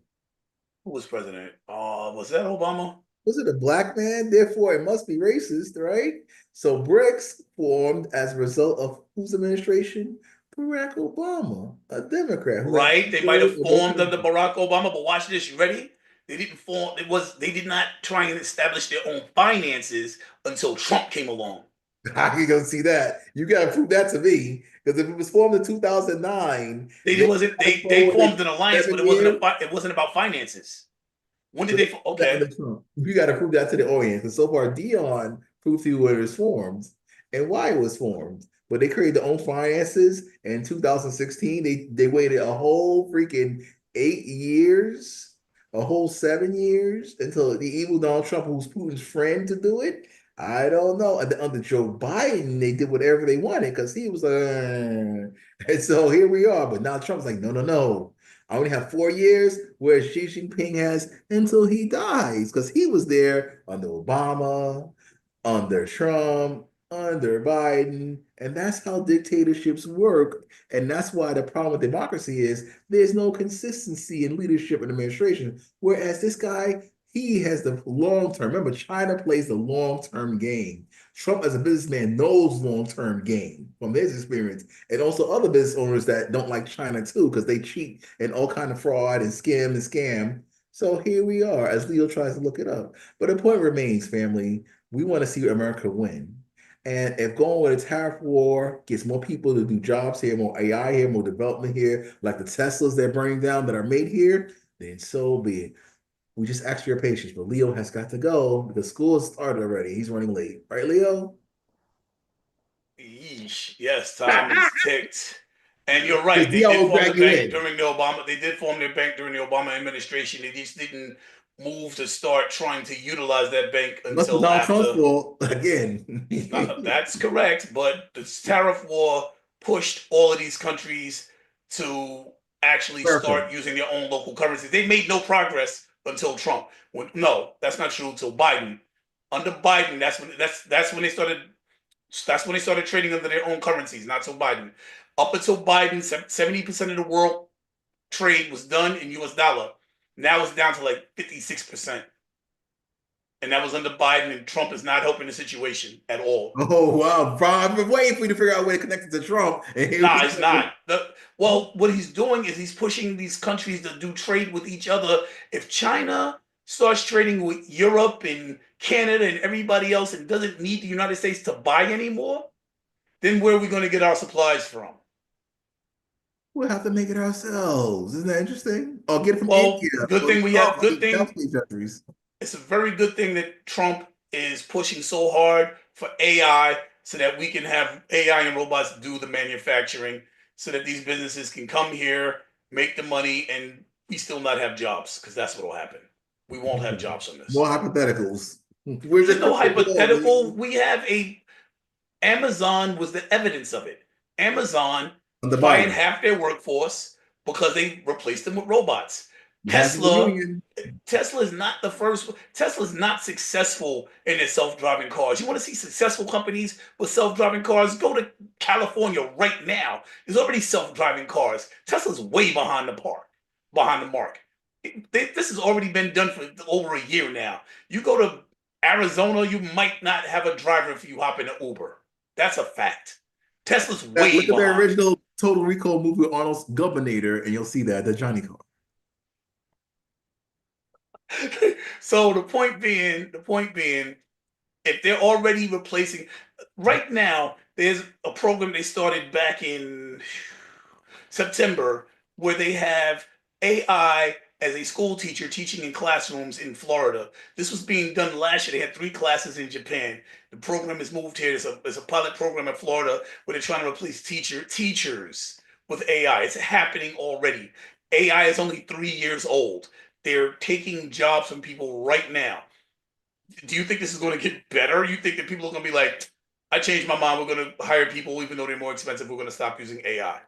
Who was president? Was that Obama? Was it a black man? Therefore, it must be racist, right? So BRICS formed as a result of whose administration? Barack Obama, a Democrat who had Right? They might control have of both formed under countries. Barack Obama, but watch this. You ready? They didn't form. They did not try and establish their own finances until Trump came along. How you gonna see that? You gotta prove that to me. Because if it was formed in 2009, They they wasn't. had They control formed within an alliance, but 7 years. it wasn't about finances. When did But they? they put that Okay, under Trump. You got to prove that to the audience. And so far, Dion proved to you where it was formed and why it was formed. But they created their own finances in 2016. They waited a whole freaking 8 years, a whole 7 years until the evil Donald Trump, who's Putin's friend, to do it. I don't know. And under Joe Biden, they did whatever they wanted because he was like, and so here we are. But now Trump's like, no, no, no. I only have 4 years, whereas Xi Jinping has until he dies, because he was there under Obama, under Trump, under Biden. And that's how dictatorships work. And that's why the problem with democracy is there's no consistency in leadership and administration. Whereas this guy, he has the long term. Remember, China plays the long term game. Trump, as a businessman, knows long term game from his experience, and also other business owners that don't like China too, because they cheat and all kind of fraud and skim and scam. So here we are, as Leo tries to look it up. But the point remains, family, we want to see America win. And if going with a tariff war gets more people to do jobs here, more AI here, more development here, like the Teslas they're burning down that are made here, then so be it. We just ask for your patience, but Leo has got to go because school has started already. He's running late. Right, Leo? yeesh. Yes, time is ticked. And you're right. Because They Leo did will form the drag you bank in. during the Obama. They did form their bank during the Obama administration. They just didn't move to start trying to utilize that bank Must be until Donald Trump's after. fault again. That's correct, but the tariff war pushed all of these countries to actually America. start using their own local currencies. They made no progress until Trump. No, that's not true. Until Biden. Under Biden, that's when they started. That's when they started trading under their own currencies. Not till Biden. Up until Biden, 70% of the world trade was done in U.S. dollar. Now it's down to like 56%, and that was under Biden. And Trump is not helping the situation at all. Oh wow, bro! I've been waiting for you to figure out a way to connect it to Trump, and here Nah, we it's go. not. Well, what he's doing is he's pushing these countries to do trade with each other. If China starts trading with Europe and Canada and everybody else and doesn't need the United States to buy anymore, then where are we going to get our supplies from? We'll have to make it ourselves. Isn't that interesting? Or get it from Well, India good or thing we have South good thing. Southeast countries. It's a very good thing that Trump is pushing so hard for AI so that we can have AI and robots do the manufacturing so that these businesses can come here, make the money, and we still not have jobs because that's what will happen. we won't have jobs from More this. hypotheticals. Where's There's your no crystal ball, hypothetical. baby? We have a Amazon was the evidence of it. Amazon On the fired Biden. half their workforce because they replaced them with robots. You have the Tesla union. Tesla is not the first. Tesla's not successful in their self-driving cars. You want to see successful companies with self-driving cars? Go to California right now. There's already self-driving cars. Tesla's way behind the mark. This has already been done for over a year now. You go to Arizona, you might not have a driver if you hop in an Uber. That's a fact. Tesla's way Look at the behind. original Total Recall movie with Arnold's Governor, and you'll see that the Johnny car. So the point being, if they're already replacing, right now, there's a program they started back in September where they have AI as a school teacher teaching in classrooms in Florida. This was being done last year. They had 3 classes in Japan. The program has moved here. There's a pilot program in Florida where they're trying to replace teachers with AI. It's happening already. AI is only 3 years old. They're taking jobs from people right now. Do you think this is going to get better? You think that people are going to be like, I changed my mind. We're going to hire people even though they're more expensive. We're going to stop using AI.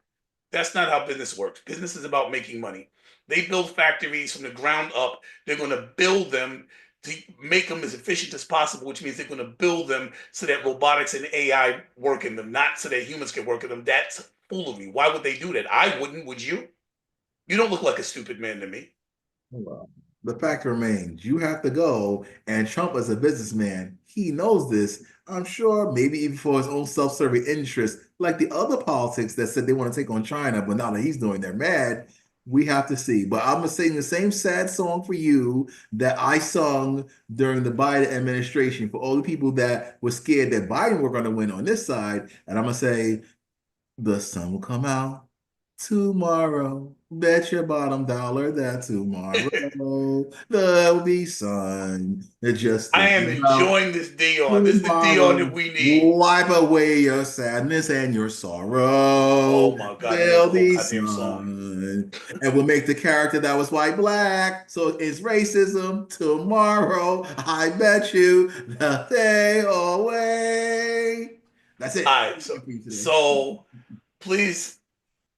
That's not how business works. Business is about making money. They build factories from the ground up. They're going to build them to make them as efficient as possible, which means they're going to build them so that robotics and AI work in them, not so that humans can work in them. That's foolery. Why would they do that? I wouldn't. Would you? You don't look like a stupid man to me. Well, the fact remains, you have to go, and Trump, as a businessman, he knows this. I'm sure, maybe even for his own self-serving interest, like the other politics that said they want to take on China, but now that he's doing, they're mad. We have to see. But I'm gonna sing the same sad song for you that I sung during the Biden administration for all the people that were scared that Biden were going to win on this side. And I'm gonna say, the sun will come out tomorrow. Bet your bottom dollar that tomorrow there'll be sun. It just to I am come out enjoying this Dion. This is the Dion that tomorrow. we need. Wipe away your sadness and your sorrow. Oh my God, he wrote There'll the whole be goddamn song. sun. And we'll make the character that was white black. So it's racism tomorrow. I bet you the day away. That's it. All right, so please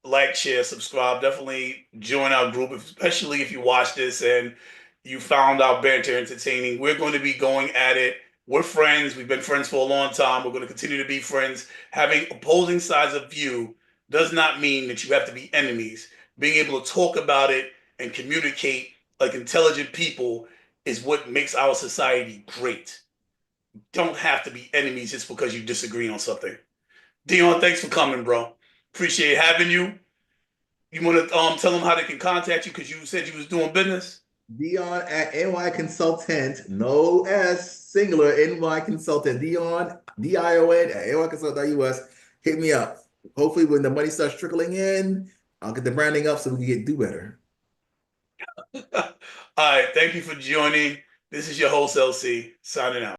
like, share, subscribe. Definitely join our group, especially if you watch this and you found our banter entertaining. We're going to be going at it. We're friends. We've been friends for a long time. We're going to continue to be friends. Having opposing sides of view does not mean that you have to be enemies. Being able to talk about it and communicate like intelligent people is what makes our society great. Don't have to be enemies just because you disagree on something. Dion, thanks for coming, bro. Appreciate having you. You want to tell them how they can contact you because you said you was doing business? Dion at NY Consultant, no S, singular NY Consultant. Dion, Dion at NY Consultant.us. Hit me up. Hopefully, when the money starts trickling in, I'll get the branding up so we can do better. All right. Thank you for joining. This is your host, LC, signing out.